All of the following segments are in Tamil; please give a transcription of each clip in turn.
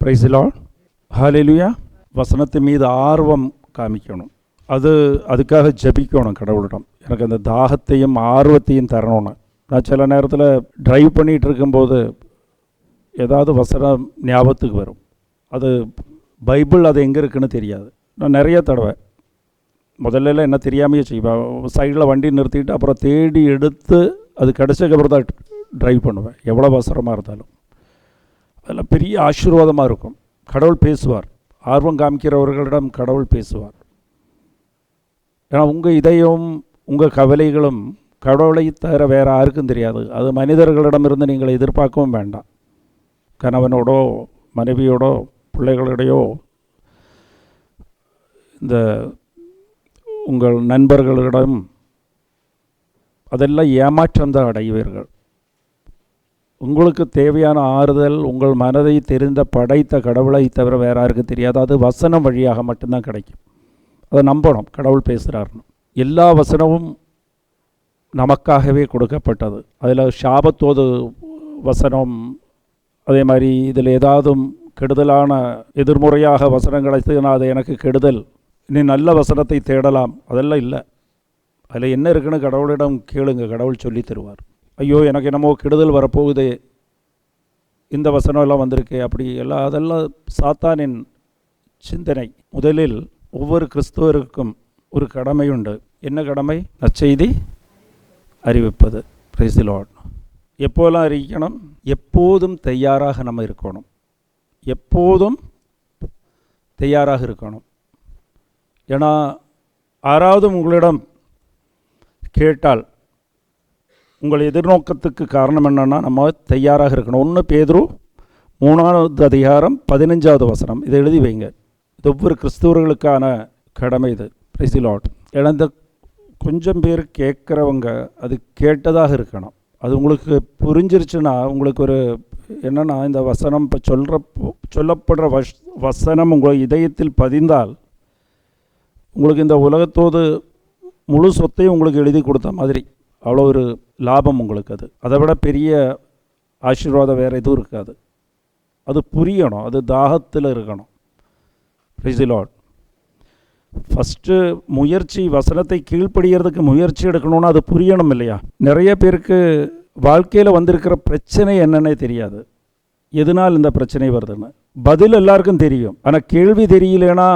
Price the Lord. ஹல்லேலூயா. வசனத்தின் மீது ஆர்வம் காமிக்கணும். அதுக்காக ஜெபிக்கணும் கடவுளிடம். எனக்கு அந்த தாகத்தையும் ஆர்வத்தையும் தரணும்னு. நான் சில நேரத்தில் ட்ரைவ் பண்ணிகிட்டு இருக்கும்போது ஏதாவது வசனம் ஞாபகத்துக்கு வரும். அது பைபிள் அது எங்கே இருக்குன்னு தெரியாது. நான் நிறைய தடவை முதல்ல என்ன தெரியாமையே செய்வேன். சைடில் வண்டி நிறுத்திட்டு அப்புறம் தேடி எடுத்து அது கிடச்சதுக்கப்புறம் தான் ட்ரைவ் பண்ணுவேன். எவ்வளோ அவசரமாக இருந்தாலும் அதில் பெரிய ஆசீர்வாதமாக இருக்கும். கடவுள் பேசுவார். ஆர்வம் காமிக்கிறவர்களிடம் கடவுள் பேசுவார். ஏன்னா உங்கள் இதயம் உங்கள் கவலைகளும் கடவுளை தவிர வேறு யாருக்கும் தெரியாது. அது மனிதர்களிடமிருந்து நீங்கள் எதிர்பார்க்கவும் வேண்டாம். கணவனோடோ மனைவியோடோ பிள்ளைகளிடையோ இந்த உங்கள் நண்பர்களிடம் அதெல்லாம் ஏமாற்றம்தான் அடைவீர்கள். உங்களுக்கு தேவையான ஆறுதல் உங்கள் மனதை தெரிந்த படைத்த கடவுளை தவிர வேறு யாருக்கும் தெரியாது. அது வசனம் வழியாக மட்டும்தான் கிடைக்கும். அதை நம்பணும். கடவுள் பேசுகிறாருன்னு. எல்லா வசனமும் நமக்காகவே கொடுக்கப்பட்டது. அதில் சாபத்தோது வசனம், அதே மாதிரி இதில் ஏதாவது கெடுதலான எதிர்முறையாக வசனம் கிடைச்சதுன்னா அது எனக்கு கெடுதல், நீ நல்ல வசனத்தை தேடலாம், அதெல்லாம் இல்லை. அதில் என்ன இருக்குன்னு கடவுளிடம் கேளுங்க. கடவுள் சொல்லி தருவார். ஐயோ எனக்கு என்னமோ கெடுதல் வரப்போகுது, இந்த வசனம் எல்லாம் வந்திருக்கு அப்படி எல்லாம், அதெல்லாம் சாத்தானின் சிந்தனை. முதலில் ஒவ்வொரு கிறிஸ்துவருக்கும் ஒரு கடமை உண்டு. என்ன கடமை? நற்செய்தி அறிவிப்பது. Price the Lord. எப்போலாம் அறிவிக்கணும்? எப்போதும் தயாராக நம்ம இருக்கணும். எப்போதும் தயாராக இருக்கணும். ஏன்னா யாராவது உங்களிடம் கேட்டால் உங்கள் எதிர்நோக்கத்துக்கு காரணம் என்னென்னா நம்ம தயாராக இருக்கணும். 1 பேதுரு 3வது அதிகாரம் 15வது வசனம். இதை எழுதி வைங்க. இது ஒவ்வொரு கிறிஸ்தவர்களுக்கான கடமை இது. Price the Lord. ஏன்னா இந்த கொஞ்சம் பேர் கேட்குறவங்க அது கேட்டதாக இருக்கணும். அது உங்களுக்கு புரிஞ்சிருச்சுன்னா உங்களுக்கு ஒரு என்னென்னா இந்த வசனம் இப்போ சொல்லப்படுற வசனம் உங்கள் இதயத்தில் பதிந்தால் உங்களுக்கு இந்த உலகத்தோடு முழு சொத்தையும் உங்களுக்கு எழுதி கொடுத்த மாதிரி அவ்வளோ ஒரு லாபம் உங்களுக்கு. அதை விட பெரிய ஆசீர்வாதம் வேறு எதுவும் இருக்காது. அது புரியணும். அது தாகத்தில் இருக்கணும். Price the Lord. ஃபஸ்ட்டு முயற்சி, வசனத்தை கீழ்ப்படிகிறதுக்கு முயற்சி எடுக்கணும்னா அது புரியணும் இல்லையா? நிறைய பேருக்கு வாழ்க்கையில் வந்திருக்கிற பிரச்சனை என்னன்னே தெரியாது. எதனால் இந்த பிரச்சனை வருதுன்னு பதில் எல்லாருக்கும் தெரியும். ஆனால் கேள்வி தெரியலனா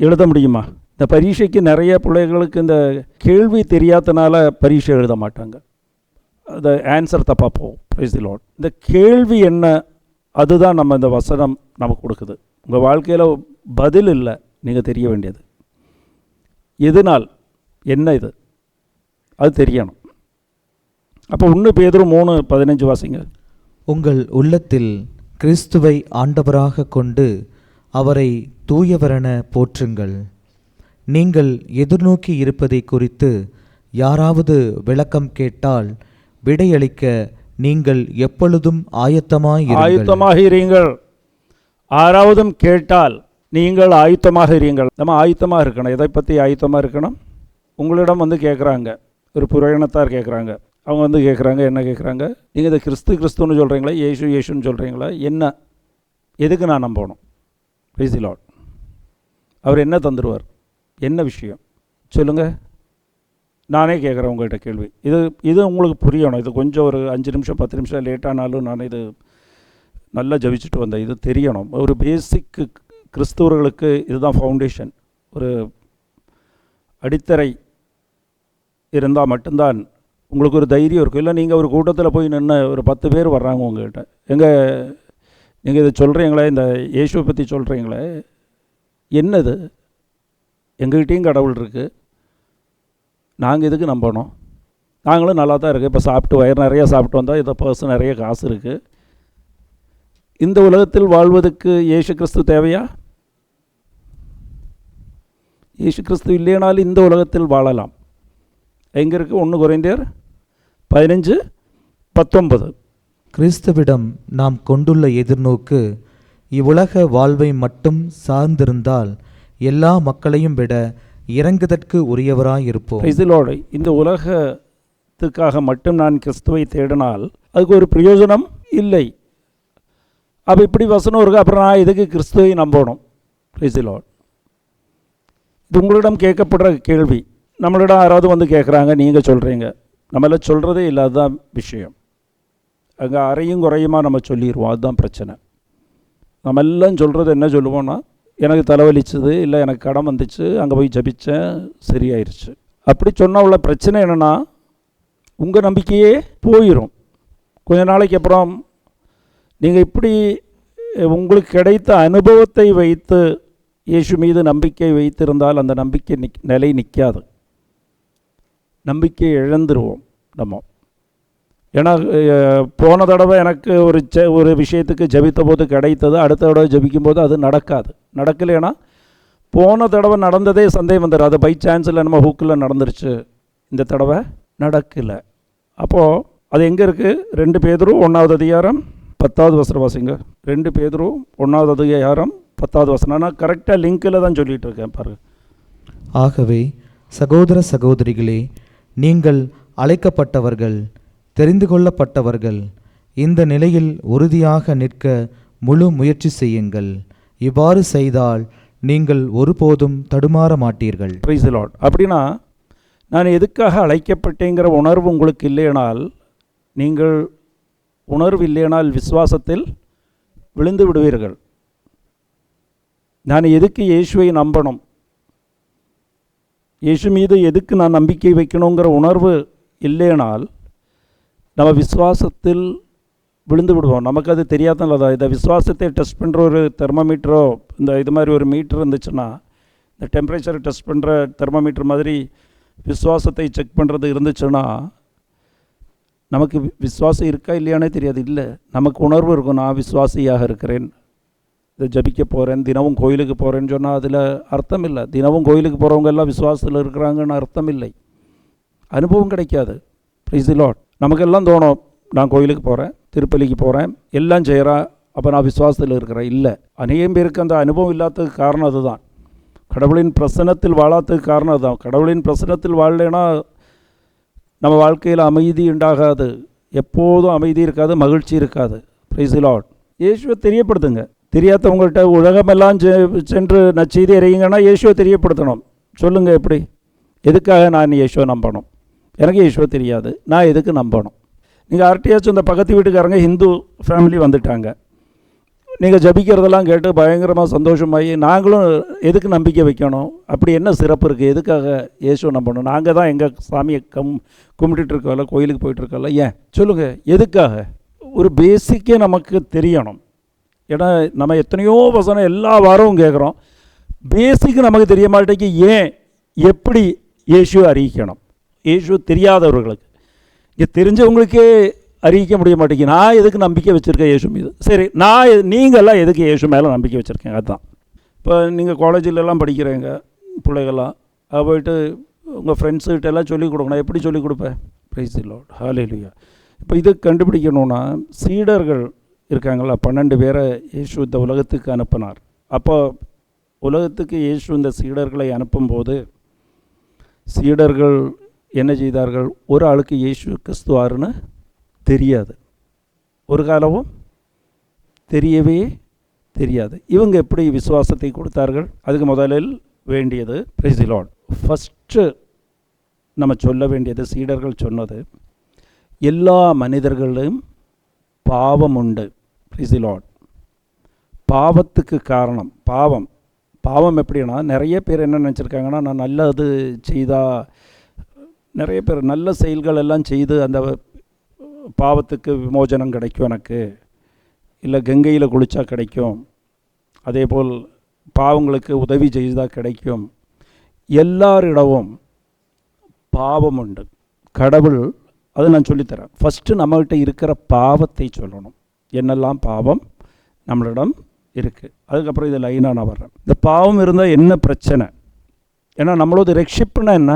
எழுத முடியுமா? இந்த பரீட்சைக்கு நிறைய பிள்ளைகளுக்கு இந்த கேள்வி தெரியாதனால பரீட்சை எழுத மாட்டாங்க. அந்த ஆன்சர் தப்பாக போகும். Price the Lord. இந்த கேள்வி என்ன, அதுதான் நம்ம இந்த வசனம் நமக்கு கொடுக்குது. உங்கள் வாழ்க்கையில் பதில் இல்லை, நீங்கள் தெரிய வேண்டியது எதனால் என்ன இது அது தெரியணும். அப்போ 1 பேதுரு 3:15 வாசிங்க. உங்கள் உள்ளத்தில் கிறிஸ்துவை ஆண்டவராக கொண்டு அவரை தூயவரென போற்றுங்கள். நீங்கள் எதிர்நோக்கி இருப்பதை குறித்து யாராவது விளக்கம் கேட்டால் விடையளிக்க நீங்கள் எப்பொழுதும் ஆயத்தமாகிறீர்கள். யாராவதும் கேட்டால் நீங்கள் ஆயத்தமாக இருங்கள். நம்ம ஆயத்தமாக இருக்கணும். எதை பற்றி ஆயத்தமாக இருக்கணும்? உங்களிடம் வந்து கேட்குறாங்க, ஒரு புராணத்தார் கேட்குறாங்க. அவங்க வந்து கேட்குறாங்க, என்ன கேட்குறாங்க? நீங்கள் இதை கிறிஸ்துன்னு சொல்கிறீங்களா, இயேசுன்னு சொல்கிறீங்களா, என்ன எதுக்கு நான் நம்பணும்? Price the Lord. அவர் என்ன தந்துடுவார்? என்ன விஷயம் சொல்லுங்கள். நானே கேட்குறேன் உங்கள்கிட்ட கேள்வி. இது உங்களுக்கு புரியணும். இது கொஞ்சம் ஒரு 5 நிமிஷம் 10 நிமிஷம் லேட்டானாலும் நான் இது நல்லா ஜபிச்சுட்டு வந்தேன். இது தெரியணும். ஒரு பேசிக்கு கிறிஸ்தவர்களுக்கு இதுதான் ஃபவுண்டேஷன். ஒரு அடித்தரை இருந்தால் மட்டும்தான் உங்களுக்கு ஒரு தைரியம் இருக்கும். இல்லை நீங்கள் ஒரு கூட்டத்தில் போய் நின்று ஒரு 10 பேர் வர்றாங்க உங்கள்கிட்ட, நீங்கள் இதை சொல்கிறீங்களே, இந்த இயேசுவை பற்றி சொல்கிறீங்களே, என்னது? எங்கள்கிட்டையும் கடவுள் இருக்குது, நாங்கள் இதுக்கு நம்பணும், நாங்களும் நல்லா தான் இருக்குது, இப்போ சாப்பிட்டு வயிறு நிறையா சாப்பிட்டு வந்தால் இதை பர்சன் நிறைய காசு இருக்குது, இந்த உலகத்தில் வாழ்வதற்கு இயேசு கிறிஸ்து தேவையா? இயேசு கிறிஸ்து இல்லைனாலும் இந்த உலகத்தில் வாழலாம். எங்கே இருக்குது? 1 கொரிந்தியர் 15:19. கிறிஸ்துவிடம் நாம் கொண்டுள்ள எதிர்நோக்கு இவ்வுலக வாழ்வை மட்டும் சார்ந்திருந்தால் எல்லா மக்களையும் விட இறங்குதற்கு உரியவராயிருப்போம். இந்த உலகத்துக்காக மட்டும் நான் கிறிஸ்துவை தேடினால் அதுக்கு ஒரு பிரயோஜனம் இல்லை. அப்போ இப்படி வசனம் இருக்குது. அப்புறம் நான் எதுக்கு கிறிஸ்துவை நம்பணும்? Price the Lord. இது உங்களிடம் கேட்கப்படுற கேள்வி. நம்மளிடம் யாராவது வந்து கேட்குறாங்க, நீங்கள் சொல்கிறீங்க. நம்மளாம் சொல்கிறதே இல்லை, அதுதான் விஷயம். அங்கே அறையும் குறையுமா நம்ம சொல்லிடுவோம், அதுதான் பிரச்சனை. நம்ம எல்லாம் சொல்கிறது என்ன சொல்லுவோன்னா, எனக்கு தலைவலிச்சுது, இல்லை எனக்கு கடன் வந்துச்சு, அங்கே போய் ஜபித்தேன், சரியாயிருச்சு. அப்படி சொன்னால் உள்ள பிரச்சனை என்னென்னா, உங்கள் நம்பிக்கையே போயிடும். கொஞ்ச நாளைக்கு அப்புறம் நீங்கள் இப்படி உங்களுக்கு கிடைத்த அனுபவத்தை வைத்து இயேசு மீது நம்பிக்கை வைத்திருந்தால் அந்த நம்பிக்கை நிலை நிற்காது. நம்பிக்கை இழந்துருவோம் நம்ம. ஏன்னா போன தடவை எனக்கு ஒரு விஷயத்துக்கு ஜபித்த போது கிடைத்தது, அடுத்த தடவை ஜபிக்கும்போது அது நடக்கலைன்னா போன தடவை நடந்ததே சந்தேகம் வந்துடும். அது பை சான்ஸில் நம்ம ஹூக்கில் நடந்துருச்சு, இந்த தடவை நடக்கலை. அப்போது அது எங்கே இருக்குது? 2 பேதுரு 1வது அதிகாரம் 10வது வசனம் வாசிங்க. 2 பேதுரு 1வது அதிகாரம் 10வது வசனம். நான் கரெக்டாக லிங்கில் தான் சொல்லிகிட்டு இருக்கேன் பாருங்கள். ஆகவே சகோதர சகோதரிகளே, நீங்கள் அழைக்கப்பட்டவர்கள், தெரிந்து கொள்ளப்பட்டவர்கள், இந்த நிலையில் உறுதியாக நிற்க முழு முயற்சி செய்யுங்கள். இவ்வாறு செய்தால் நீங்கள் ஒருபோதும் தடுமாற மாட்டீர்கள். Price the Lord. அப்படின்னா நான் எதுக்காக அழைக்கப்பட்டேங்கிற உணர்வு உங்களுக்கு இல்லையானால், நீங்கள் உணர்வு இல்லையானால் விசுவாசத்தில் விழுந்து விடுவீர்கள். நான் எதுக்கு இயேசுவை நம்பணும், இயேசு மீது எதுக்கு நான் நம்பிக்கை வைக்கணுங்கிற உணர்வு இல்லையானால் நம்ம விசுவாசத்தில் விழுந்து விடுவோம். நமக்கு அது தெரியாததான். இந்த விசுவாசத்தை டெஸ்ட் பண்ணுற ஒரு தெர்மோமீட்டரோ, இது மாதிரி ஒரு மீட்டர் இருந்துச்சுன்னா, இந்த டெம்பரேச்சரை டெஸ்ட் பண்ணுற தெர்மோமீட்டர் மாதிரி விசுவாசத்தை செக் பண்ணுறது இருந்துச்சுன்னா, நமக்கு விசுவாசம் இருக்கா இல்லையானே தெரியாது. இல்லை, நமக்கு உணர்வு இருக்கும், நான் விசுவாசியாக இருக்கிறேன், இதை ஜபிக்க போகிறேன், தினமும் கோயிலுக்கு போகிறேன்னு சொன்னால் அதில் அர்த்தம் இல்லை. தினமும் கோயிலுக்கு போகிறவங்க எல்லாம் விசுவாசத்தில் இருக்கிறாங்கன்னு அர்த்தம் இல்லை. அனுபவம் கிடைக்காது. Price the Lord. நமக்கெல்லாம் தோணும், நான் கோயிலுக்கு போகிறேன், திருப்பலிக்கு போகிறேன், எல்லாம் செய்கிறேன், அப்போ நான் விசுவாசத்தில் இருக்கிறேன். இல்லை, அநேகம் பேருக்கு அந்த அனுபவம் இல்லாததுக்கு காரணம் அதுதான். கடவுளின் பிரசன்னத்தில் வாழாததுக்கு காரணம் அதுதான். கடவுளின் பிரசன்னத்தில் வாழலைன்னா நம்ம வாழ்க்கையில் அமைதி உண்டாகாது, எப்போதும் அமைதி இருக்காது, மகிழ்ச்சி இருக்காது. Price the Lord. இயேசுவை தெரியப்படுத்துங்க. தெரியாதவங்கள்ட்ட உலகமெல்லாம் சென்று நற்செய்தி அறியுங்கன்னா இயேசுவை தெரியப்படுத்தணும். சொல்லுங்கள், எப்படி, எதுக்காக நான் இயேசுவை நம்பணும்? எனக்கு இயேசுவை தெரியாது, நான் எதுக்கு நம்பணும்? நீங்கள் யார்கிட்டயாச்சும் இந்த பக்கத்து வீட்டுக்காரங்க ஹிந்து ஃபேமிலி வந்துட்டாங்க, நீங்கள் ஜபிக்கிறதெல்லாம் கேட்டு பயங்கரமாக சந்தோஷமாகி, நாங்களும் எதுக்கு நம்பிக்கை வைக்கணும்? அப்படி என்ன சிறப்பு இருக்குது? எதுக்காக இயேசுவை நம்பணும்? நாங்கள் தான் எங்கள் சாமியை கும்பிட்டுருக்கோம்ல, கோயிலுக்கு போயிட்டுருக்கோம்ல, ஏன் சொல்லுங்கள், எதுக்காக? ஒரு பேசிக்கே நமக்கு தெரியணும். ஏன்னா நம்ம எத்தனையோ வசனம் எல்லா வாரமும் கேட்குறோம், பேசிக்கு நமக்கு தெரிய மாட்டேங்குது. ஏன், எப்படி இயேசுவை அறிவிக்கணும்? இயேசு தெரியாதவர்களுக்கு, இங்கே தெரிஞ்சவங்களுக்கே அறிவிக்க முடிய மாட்டேங்குது. நான் எதுக்கு நம்பிக்கை வச்சுருக்கேன் இயேசு மீது? சரி, நீங்கள்லாம் எதுக்கு இயேசு மேலே நம்பிக்கை வச்சுருக்கேங்க? அதுதான். இப்போ நீங்கள் காலேஜிலலாம் படிக்கிறீங்க பிள்ளைகள்லாம், அதை போய்ட்டு உங்கள் ஃப்ரெண்ட்ஸுக்கிட்ட எல்லாம் சொல்லிக் கொடுக்கணும். எப்படி சொல்லிக் கொடுப்பேன்? பிரைஸ் தி லார்ட், ஹல்லேலூயா. இப்போ இது கண்டுபிடிக்கணுன்னா, சீடர்கள் இருக்காங்களா, 12 பேரை இயேசு இந்த உலகத்துக்கு அனுப்பினார். அப்போ உலகத்துக்கு இயேசு இந்த சீடர்களை அனுப்பும்போது சீடர்கள் என்ன செய்தார்கள்? ஒரு ஆளுக்கு இயேசு கிறிஸ்துவாருன்னு தெரியாது, ஒரு காலமும் தெரியவே தெரியாது. இவங்க எப்படி விசுவாசத்தை கொடுத்தார்கள்? அதுக்கு முதலில் வேண்டியது, பிரைஸ் தி லார்ட், ஃபஸ்ட்டு நம்ம சொல்ல வேண்டியது, சீடர்கள் சொன்னது, எல்லா மனிதர்களும் பாவம் உண்டு. Praise the Lord. பாவத்துக்கு காரணம் பாவம் எப்படின்னா, நிறைய பேர் என்ன நினச்சிருக்காங்கன்னா, நான் நல்லது செய்தால், நிறைய பேர் நல்ல செயல்கள் எல்லாம் செய்து அந்த பாவத்துக்கு விமோசனம் கிடைக்கும் எனக்கு, இல்லை கங்கையில் குளித்தா கிடைக்கும், அதே போல் பாவங்களுக்கு உதவி செய்தால் கிடைக்கும். எல்லாரிடமும் பாவம் உண்டு. கடவுள், அதை நான் சொல்லித்தரேன். ஃபஸ்ட்டு நம்மகிட்ட இருக்கிற பாவத்தை சொல்லணும், என்னெல்லாம் பாவம் நம்மளிடம் இருக்குது. அதுக்கப்புறம் இது லைனாக நான் வர்றேன். இந்த பாவம் இருந்தால் என்ன பிரச்சனை? ஏன்னா நம்மளோட ரட்சிப்புனா என்ன,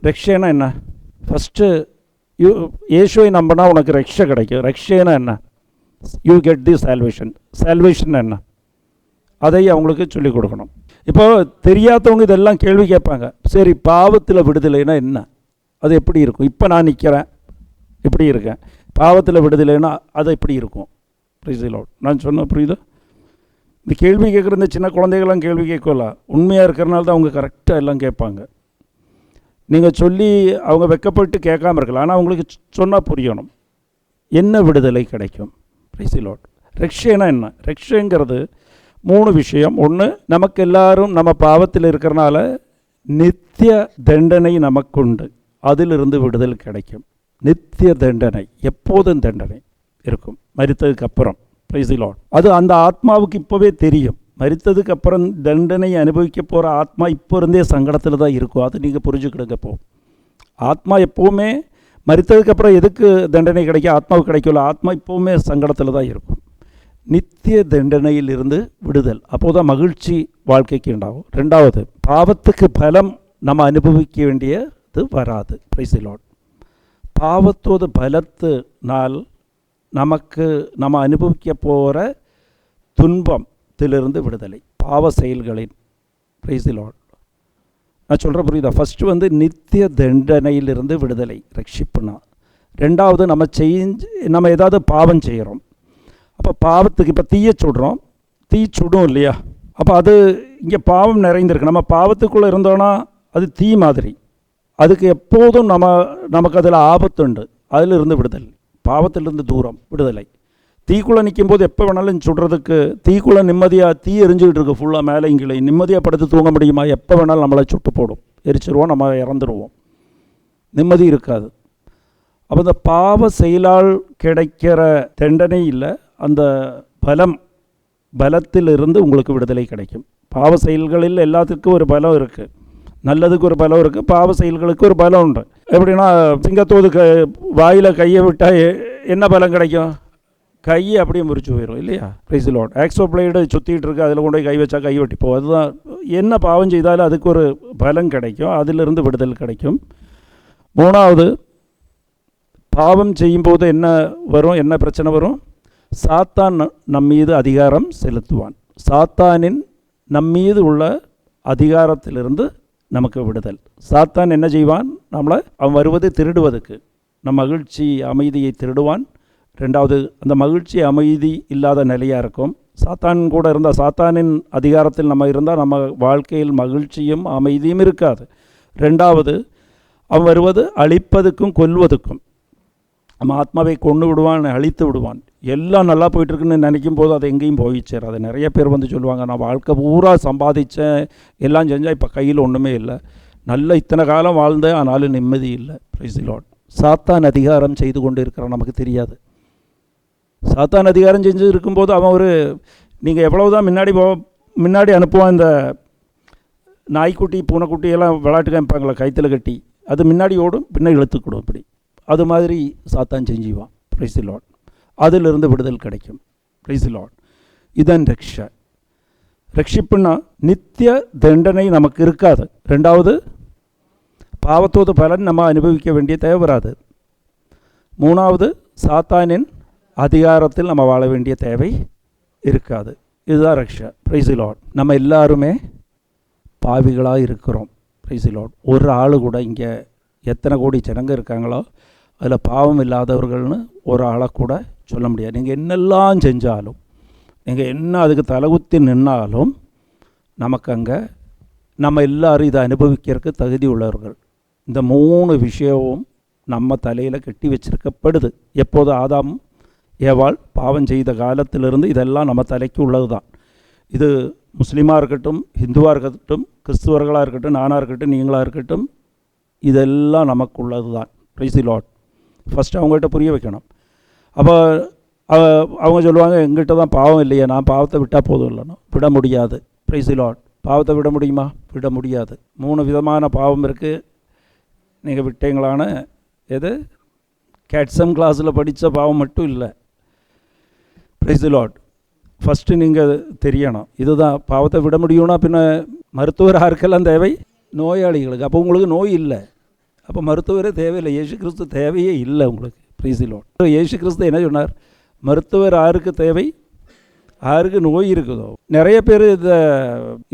ரட்சைனா என்ன? ஃபஸ்ட்டு இயேசுவை நம்பினா உனக்கு ரட்சை கிடைக்கும். ரட்சைனா என்ன? யூ கெட் தி சால்வேஷன் என்ன? அதை அவங்களுக்கு சொல்லிக் கொடுக்கணும். இப்போ தெரியாதவங்க இதெல்லாம் கேள்வி கேட்பாங்க. சரி, பாவத்தில் விடுதலைன்னா என்ன? அது எப்படி இருக்கும்? இப்போ நான் நிற்கிறேன், இப்படி இருக்கேன், பாவத்தில் விடுதலைன்னா அது எப்படி இருக்கும்? ப்ரைஸ் தி லார்ட். நான் சொன்ன புரியுதா? இந்த கேள்வி கேட்குற இந்த சின்ன குழந்தைகள்லாம் கேள்வி கேட்கல, உண்மையாக இருக்கிறனால தான் அவங்க கரெக்டாக எல்லாம் கேட்பாங்க. நீங்கள் சொல்லி அவங்க வெக்கப்பட்டு கேட்காம இருக்கலாம், ஆனால் அவங்களுக்கு சொன்னால் புரியணும். என்ன விடுதலை கிடைக்கும்? ப்ரைஸ் தி லார்ட். ரக்ஷைனா என்ன? ரக்ஷைங்கிறது 3 விஷயம். ஒன்று, நமக்கு எல்லாரும் நம்ம பாவத்தில் இருக்கிறனால நித்திய தண்டனை நமக்குண்டு, அதிலிருந்து விடுதல் கிடைக்கும். நித்திய தண்டனை, எப்போதும் தண்டனை இருக்கும் மரித்ததுக்கு அப்புறம். ப்ரைஸ் தி லார்ட். அது அந்த ஆத்மாவுக்கு இப்போவே தெரியும். மரித்ததுக்கு அப்புறம் தண்டனை அனுபவிக்க போகிற ஆத்மா இப்போ இருந்தே சங்கடத்தில் தான் இருக்கும். அது நீங்கள் புரிஞ்சுக்கிடுங்க. இப்போ ஆத்மா எப்போவுமே மரித்ததுக்கப்புறம் எதுக்கு தண்டனை கிடைக்கும்? ஆத்மாவுக்கு கிடைக்கல. ஆத்மா இப்போவுமே சங்கடத்தில் தான் இருக்கும். நித்திய தண்டனையில் இருந்து விடுதல், அப்போது தான் மகிழ்ச்சி வாழ்க்கைக்கு உண்டாகும். 2வது, பாவத்துக்கு பலம் நம்ம அனுபவிக்க வேண்டியது வராது. ப்ரைஸ் தி லார்ட். பாவத்தோட பலத்தினால் நம்ம அனுபவிக்க போகிற துன்பத்திலிருந்து விடுதலை, பாவ செயல்களின். ப்ரைஸ் தி லார்ட். நான் சொல்கிறேன் புரியுதா? ஃபஸ்ட்டு நித்திய தண்டனையிலிருந்து விடுதலை, ரட்சிப்புனா. 2வது, நம்ம ஏதாவது பாவம் செய்கிறோம். அப்போ பாவத்துக்கு இப்போ தீயை சுடுறோம், தீ சுடும் இல்லையா? அப்போ அது இங்கே பாவம் நிறைந்திருக்கு. நம்ம பாவத்துக்குள்ளே இருந்தோன்னா அது தீ மாதிரி, அதுக்கு எப்போதும் நமக்கு அதில் ஆபத்துண்டு. அதிலிருந்து விடுதலை, பாவத்திலிருந்து தூரம் விடுதலை. தீக்குள்ளே நிற்கும்போது எப்போ வேணாலும் சுடுறதுக்கு, தீக்குள்ளே நிம்மதியாக தீ எரிஞ்சுக்கிட்டு இருக்கு ஃபுல்லாக மேலே இங்கே, நிம்மதியாக படுத்து தூங்க முடியுமா? எப்போ வேணாலும் நம்மளை சுட்டு போடும், எரிச்சிருவோம், நம்ம இறந்துடுவோம், நிம்மதி இருக்காது. அப்போ இந்த பாவ செயலால் கிடைக்கிற தண்டனை இல்லை, அந்த பலத்திலிருந்து உங்களுக்கு விடுதலை கிடைக்கும். பாவ செயல்களில் எல்லாத்துக்கும் ஒரு பலம் இருக்குது. நல்லதுக்கு ஒரு பலம் இருக்குது, பாவ செயல்களுக்கு ஒரு பலம் உண்டு. எப்படின்னா, சிங்கத்தோது வாயில் கையை விட்டால் என்ன பலம் கிடைக்கும்? கையை அப்படியே முறிச்சு போயிடும் இல்லையா? ப்ரைஸ் தி லார்ட். ஆக்ஸோ பிளேடு சுற்றிட்டு இருக்கு, அதில் கொண்டு போய் கை வச்சா கை வெட்டி போகும். அதுதான், என்ன பாவம் செய்தாலும் அதுக்கு ஒரு பலம் கிடைக்கும், அதிலிருந்து விடுதல் கிடைக்கும். 3வது, பாவம் செய்யும்போது என்ன வரும்? என்ன பிரச்சனை வரும்? சாத்தான் நம்மீது அதிகாரம் செலுத்துவான். சாத்தானின் நம்மீது உள்ள அதிகாரத்திலிருந்து நமக்கு விடுதல். சாத்தான் என்ன செய்வான்? அவன் வருவது திருடுவதற்கு, நம் மகிழ்ச்சி அமைதியை திருடுவான். 2வது, அந்த மகிழ்ச்சி அமைதி இல்லாத நிலையாக இருக்கும். சாத்தான் கூட இருந்தால், சாத்தானின் அதிகாரத்தில் நம்ம இருந்தால் நம்ம வாழ்க்கையில் மகிழ்ச்சியும் அமைதியும் இருக்காது. 2வது, அவன் வருவது அழிப்பதுக்கும் கொல்வதுக்கும். நம்ம ஆத்மாவை கொண்டு விடுவான், அழித்து விடுவான். எல்லாம் நல்லா போயிட்டுருக்குன்னு நினைக்கும் போது அது எங்கேயும் போய் சேராது. நிறைய பேர் சொல்லுவாங்க, நான் வாழ்க்கை பூரா சம்பாதிச்சேன், எல்லாம் செஞ்சால் இப்போ கையில் ஒன்றுமே இல்லை, நல்ல இத்தனை காலம் வாழ்ந்தேன், ஆனாலும் நிம்மதி இல்லை. ப்ரைஸ் தி லார்ட். சாத்தான் அதிகாரம் செய்து கொண்டு இருக்கிறான், நமக்கு தெரியாது. சாத்தான் அதிகாரம் செஞ்சு இருக்கும்போது அவன் நீங்கள் எவ்வளவு தான் முன்னாடி அனுப்புவான். இந்த நாய்க்குட்டி பூனைக்குட்டியெல்லாம் விளையாட்டு காமிப்பாங்களா கைத்தில் கட்டி, அது முன்னாடி ஓடும், பின்ன இழுத்துக்கிடும். இப்படி அது மாதிரி சாத்தான் செஞ்சுவான். ப்ரைஸ் தி லார்ட். அதிலிருந்து விடுதல் கிடைக்கும். ப்ரைஸ் தி லார்ட். இதுதான் ரட்சிப்புன்னா நித்திய தண்டனை நமக்கு இருக்காது. 2வது, பாவத்தோடு பலன் நம்ம அனுபவிக்க வேண்டிய தேவை வராது. 3வது, சாத்தானின் அதிகாரத்தில் நம்ம வாழ வேண்டிய தேவை இருக்காது. இதுதான் ரட்சை. ப்ரைஸ் தி லார்ட். நம்ம எல்லாருமே பாவிகளாக இருக்கிறோம். ப்ரைஸ் தி லார்ட். ஒரு ஆள் கூட இங்கே எத்தனை கோடி ஜனங்க இருக்காங்களோ அதில் பாவம் இல்லாதவர்கள்னு ஒரு ஆளை கூட சொல்ல முடியாது. நீங்கள் என்னெல்லாம் செஞ்சாலும், நீங்கள் என்ன அதுக்கு தலைகுத்தி நின்னாலும், நமக்கு அங்கே நம்ம எல்லோரும் இதை அனுபவிக்கிறதுக்கு தகுதி உள்ளவர்கள். இந்த 3 விஷயமும் நம்ம தலையில் கட்டி வச்சிருக்கப்படுது. எப்போது ஆதாம் ஏவாள் பாவம் செய்த காலத்திலிருந்து இதெல்லாம் நம்ம தலைக்கு உள்ளது தான். இது முஸ்லீமாக இருக்கட்டும், ஹிந்துவாக இருக்கட்டும், கிறிஸ்துவர்களாக இருக்கட்டும், நானாக இருக்கட்டும், நீங்களாக இருக்கட்டும், இதெல்லாம் நமக்கு உள்ளது தான். ப்ரைஸ் தி லார்ட். ஃபஸ்ட்டு அவங்கள்ட்ட புரிய வைக்கணும். அப்போ அவங்க சொல்லுவாங்க, எங்கிட்ட தான் பாவம் இல்லையே, நான் பாவத்தை விட்டால் போதும் இல்லைன்னா. விட முடியாது. ப்ரைஸ் தி லார்ட். பாவத்தை விட முடியுமா? விட முடியாது. 3 விதமான பாவம் இருக்குது. நீங்கள் விட்டீங்களான எது? கேட்சம் கிளாஸில் படித்த பாவம் மட்டும் இல்லை. ப்ரைஸ் தி லார்ட். ஃபஸ்ட்டு நீங்கள் தெரியணும், இதுதான் பாவத்தை விட முடியும்னா பின்ன மருத்துவர் யாருக்கெல்லாம் தேவை? நோயாளிகளுக்கு. அப்போ உங்களுக்கு நோய் இல்லை, அப்போ மருத்துவரே தேவையில்லை, இயேசு கிறிஸ்து தேவையே இல்லை உங்களுக்கு. ப்ரைஸ் தி லார்ட். இயேசு கிறிஸ்து என்ன சொன்னார்? மருத்துவர் யாருக்கு தேவை? யாருக்கு நோய் இருக்குதோ. நிறைய பேர் இதை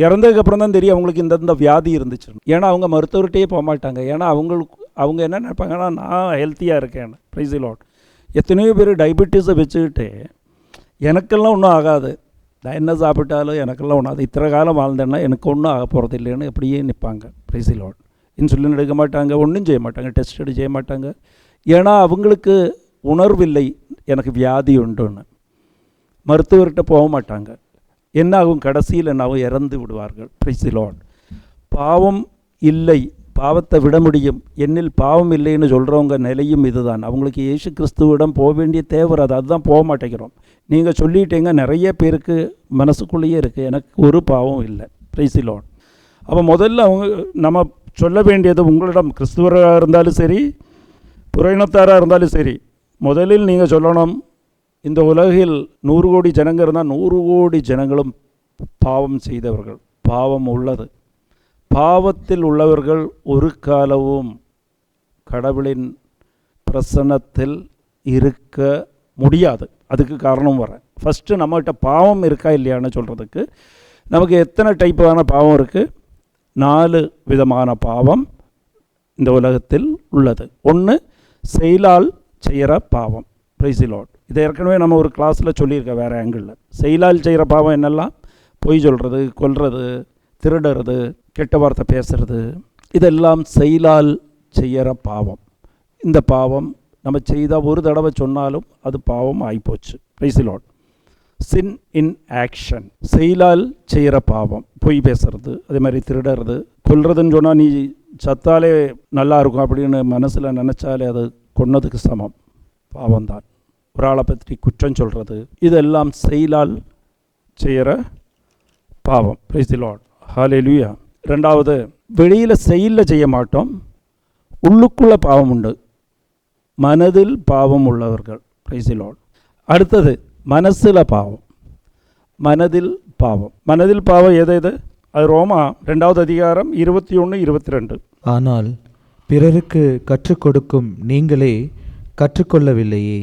இறந்ததுக்கப்புறம் தான் தெரியும் அவங்களுக்கு இந்த வியாதி இருந்துச்சு. ஏன்னா அவங்க மருத்துவர்கிட்டே போக மாட்டாங்க. ஏன்னா அவங்க என்ன நினைப்பாங்கன்னா, நான் ஹெல்த்தியாக இருக்கேன். ப்ரைஸ் தி லார்ட். எத்தனையோ பேர் டயபெட்டிஸை வச்சுக்கிட்டு எனக்கெல்லாம் ஒன்றும் ஆகாது, நான் என்ன சாப்பிட்டாலும் எனக்கெல்லாம் ஒன்றும் அது இத்தனை காலம் வாழ்ந்தேன்னா எனக்கு ஒன்றும் ஆக போகிறது இல்லைன்னு அப்படியே நிற்பாங்க. Price the Lord. இன்சுலின் எடுக்க மாட்டாங்க, ஒன்றும் செய்ய மாட்டாங்க, டெஸ்ட் எடு செய்ய மாட்டாங்க. ஏன்னா அவங்களுக்கு உணர்வில்லை எனக்கு வியாதி உண்டுன்னு. மருத்துவர்கிட்ட போக மாட்டாங்க. என்ன ஆகும், கடைசியில் என்னாகும், இறந்து விடுவார்கள். Price the Lord. பாவம் இல்லை, பாவத்தை விட முடியும், என்னில் பாவம் இல்லைன்னு சொல்கிறவங்க நிலையும் இதுதான். அவங்களுக்கு இயேசு கிறிஸ்துவிடம் போக வேண்டிய தேவை அதுதான் போக மாட்டேங்கிறோம். நீங்கள் சொல்லிட்டீங்க, நிறைய பேருக்கு மனசுக்குள்ளேயே இருக்குது எனக்கு ஒரு பாவம் இல்லை. Price the lord. அப்போ முதல்ல அவங்க நம்ம சொல்ல வேண்டியது, உங்களிடம் கிறிஸ்துவராக இருந்தாலும் சரி, புறையினத்தாராக இருந்தாலும் சரி, முதலில் நீங்கள் சொல்லணும், இந்த உலகில் 100 கோடி ஜனங்கள் இருந்தால் 100 கோடி ஜனங்களும் பாவம் செய்தவர்கள், பாவம் உள்ளது. பாவத்தில் உள்ளவர்கள் ஒரு காலமும் கடவுளின் பிரசன்னத்தில் இருக்க முடியாது. அதுக்கு காரணம் வரேன். ஃபஸ்ட்டு நம்மகிட்ட பாவம் இருக்கா இல்லையான்னு சொல்கிறதுக்கு, நமக்கு எத்தனை டைப்பான பாவம் இருக்குது? 4 விதமான பாவம் இந்த உலகத்தில் உள்ளது. ஒன்று செயலால் செய்கிற பாவம். Praise the Lord. இதை ஏற்கனவே நம்ம ஒரு கிளாஸில் சொல்லியிருக்கேன் வேறு ஆங்கிளில். செயலால் செய்கிற பாவம் என்னெல்லாம்? பொய் சொல்கிறது, கொல்றது, திருடுறது, கெட்ட வார்த்தை பேசுறது, இதெல்லாம் செயலால் செய்கிற பாவம். இந்த பாவம் நம்ம செய்தால் ஒரு தடவை சொன்னாலும் அது பாவம் ஆகிப்போச்சு. Praise the lord. Sin in action, செயலால் செய்கிற பாவம். பொய் பேசுறது, அதே மாதிரி திருடுறது, கொல்றதுன்னு சொன்னால் நீ சத்தாலே நல்லா இருக்கும் அப்படின்னு மனசில் நினச்சாலே அது கொன்னதுக்கு சமம், பாவம்தான். ஒரு ஆளை பற்றி குற்றம் சொல்கிறது, இதெல்லாம் செயலால் செய்கிற பாவம். Praise the Lord. ஹல்லேலூயா. ரெண்டாவது, வெளியில் செயலில் செய்ய மாட்டோம், உள்ளுக்குள்ளே பாவம் உண்டு, மனதில் பாவம் உள்ளவர்கள். Price the Lord. அடுத்தது மனசில் பாவம், மனதில் பாவம். மனதில் பாவம் எது? அது ரோமா 2வது அதிகாரம் 21, 22. ஆனால் பிறருக்கு கற்றுக் கொடுக்கும் நீங்களே கற்றுக்கொள்ளவில்லையே.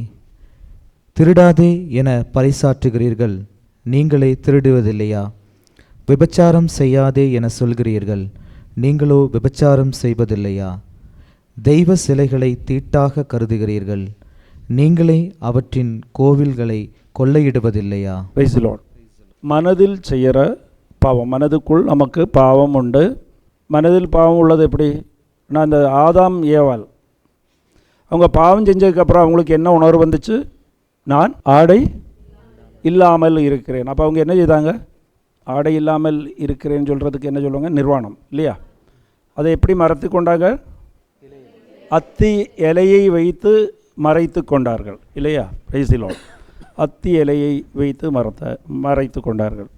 திருடாதே என பறைசாற்றுகிறீர்கள், நீங்களே திருடுவதில்லையா? விபச்சாரம் செய்யாதே என சொல்கிறீர்கள், நீங்களோ விபச்சாரம் செய்வதில்லையா? தெய்வ சிலைகளை தீட்டாக கருதுகிறீர்கள், நீங்களே அவற்றின் கோவில்களை கொள்ளையிடுவதில்லையா? Price the Lord. மனதில் செய்கிற பாவம். மனதுக்குள் நமக்கு பாவம் உண்டு. மனதில் பாவம் உள்ளது எப்படி? நான் இந்த ஆதாம் ஏவாள் அவங்க பாவம் செஞ்சதுக்கப்புறம் அவங்களுக்கு என்ன உணர்வு வந்துச்சு? நான் ஆடை இல்லாமல் இருக்கிறேன். அப்போ அவங்க என்ன செய்தாங்க? ஆடை இல்லாமல் இருக்கிறேன்னு சொல்கிறதுக்கு என்ன சொல்லுவாங்க? நிர்வாணம் இல்லையா? அதை எப்படி மறைத்து கொண்டாங்க? அத்தி இலையை வைத்து மறைத்து கொண்டார்கள் இல்லையா? Price the Lord. அத்தி இலையை வைத்து மறைத்து கொண்டார்கள்.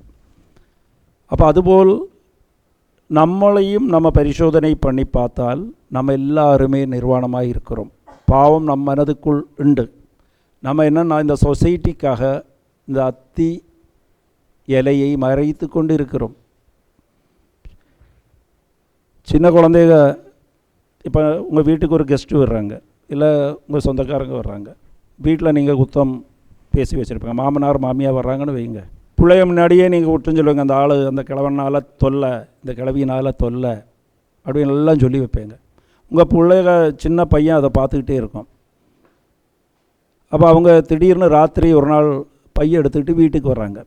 அப்போ அதுபோல் நம்மளையும் நம்ம பரிசோதனை பண்ணி பார்த்தால் நம்ம எல்லாருமே நிர்வாணமாக இருக்கிறோம். பாவம் நம் மனதுக்குள் உண்டு. நம்ம என்னன்னா இந்த சொசைட்டிக்காக இந்த அத்தி இலையை மறைத்து கொண்டு இருக்கிறோம். சின்ன குழந்தைங்க இப்போ உங்கள் வீட்டுக்கு ஒரு கெஸ்ட்டு வர்றாங்க, இல்லை உங்கள் சொந்தக்காரங்க வர்றாங்க, வீட்டில் நீங்கள் குத்தம் பேசி வச்சுருப்பீங்க. மாமனார் மாமியார் வர்றாங்கன்னு வைங்க, பிள்ளைய முன்னாடியே நீங்கள் விட்டுன்னு சொல்லுவாங்க, அந்த ஆள் அந்த கிழவனால் தொல்லை, இந்த கிழவினால் தொல்லை அப்படின்னு எல்லாம் சொல்லி வைப்பேங்க. உங்கள் பிள்ளைக சின்ன பையன் அதை பார்த்துக்கிட்டே இருக்கும். அப்போ அவங்க திடீர்னு ராத்திரி ஒரு நாள் பையன் எடுத்துக்கிட்டு வீட்டுக்கு வர்றாங்க.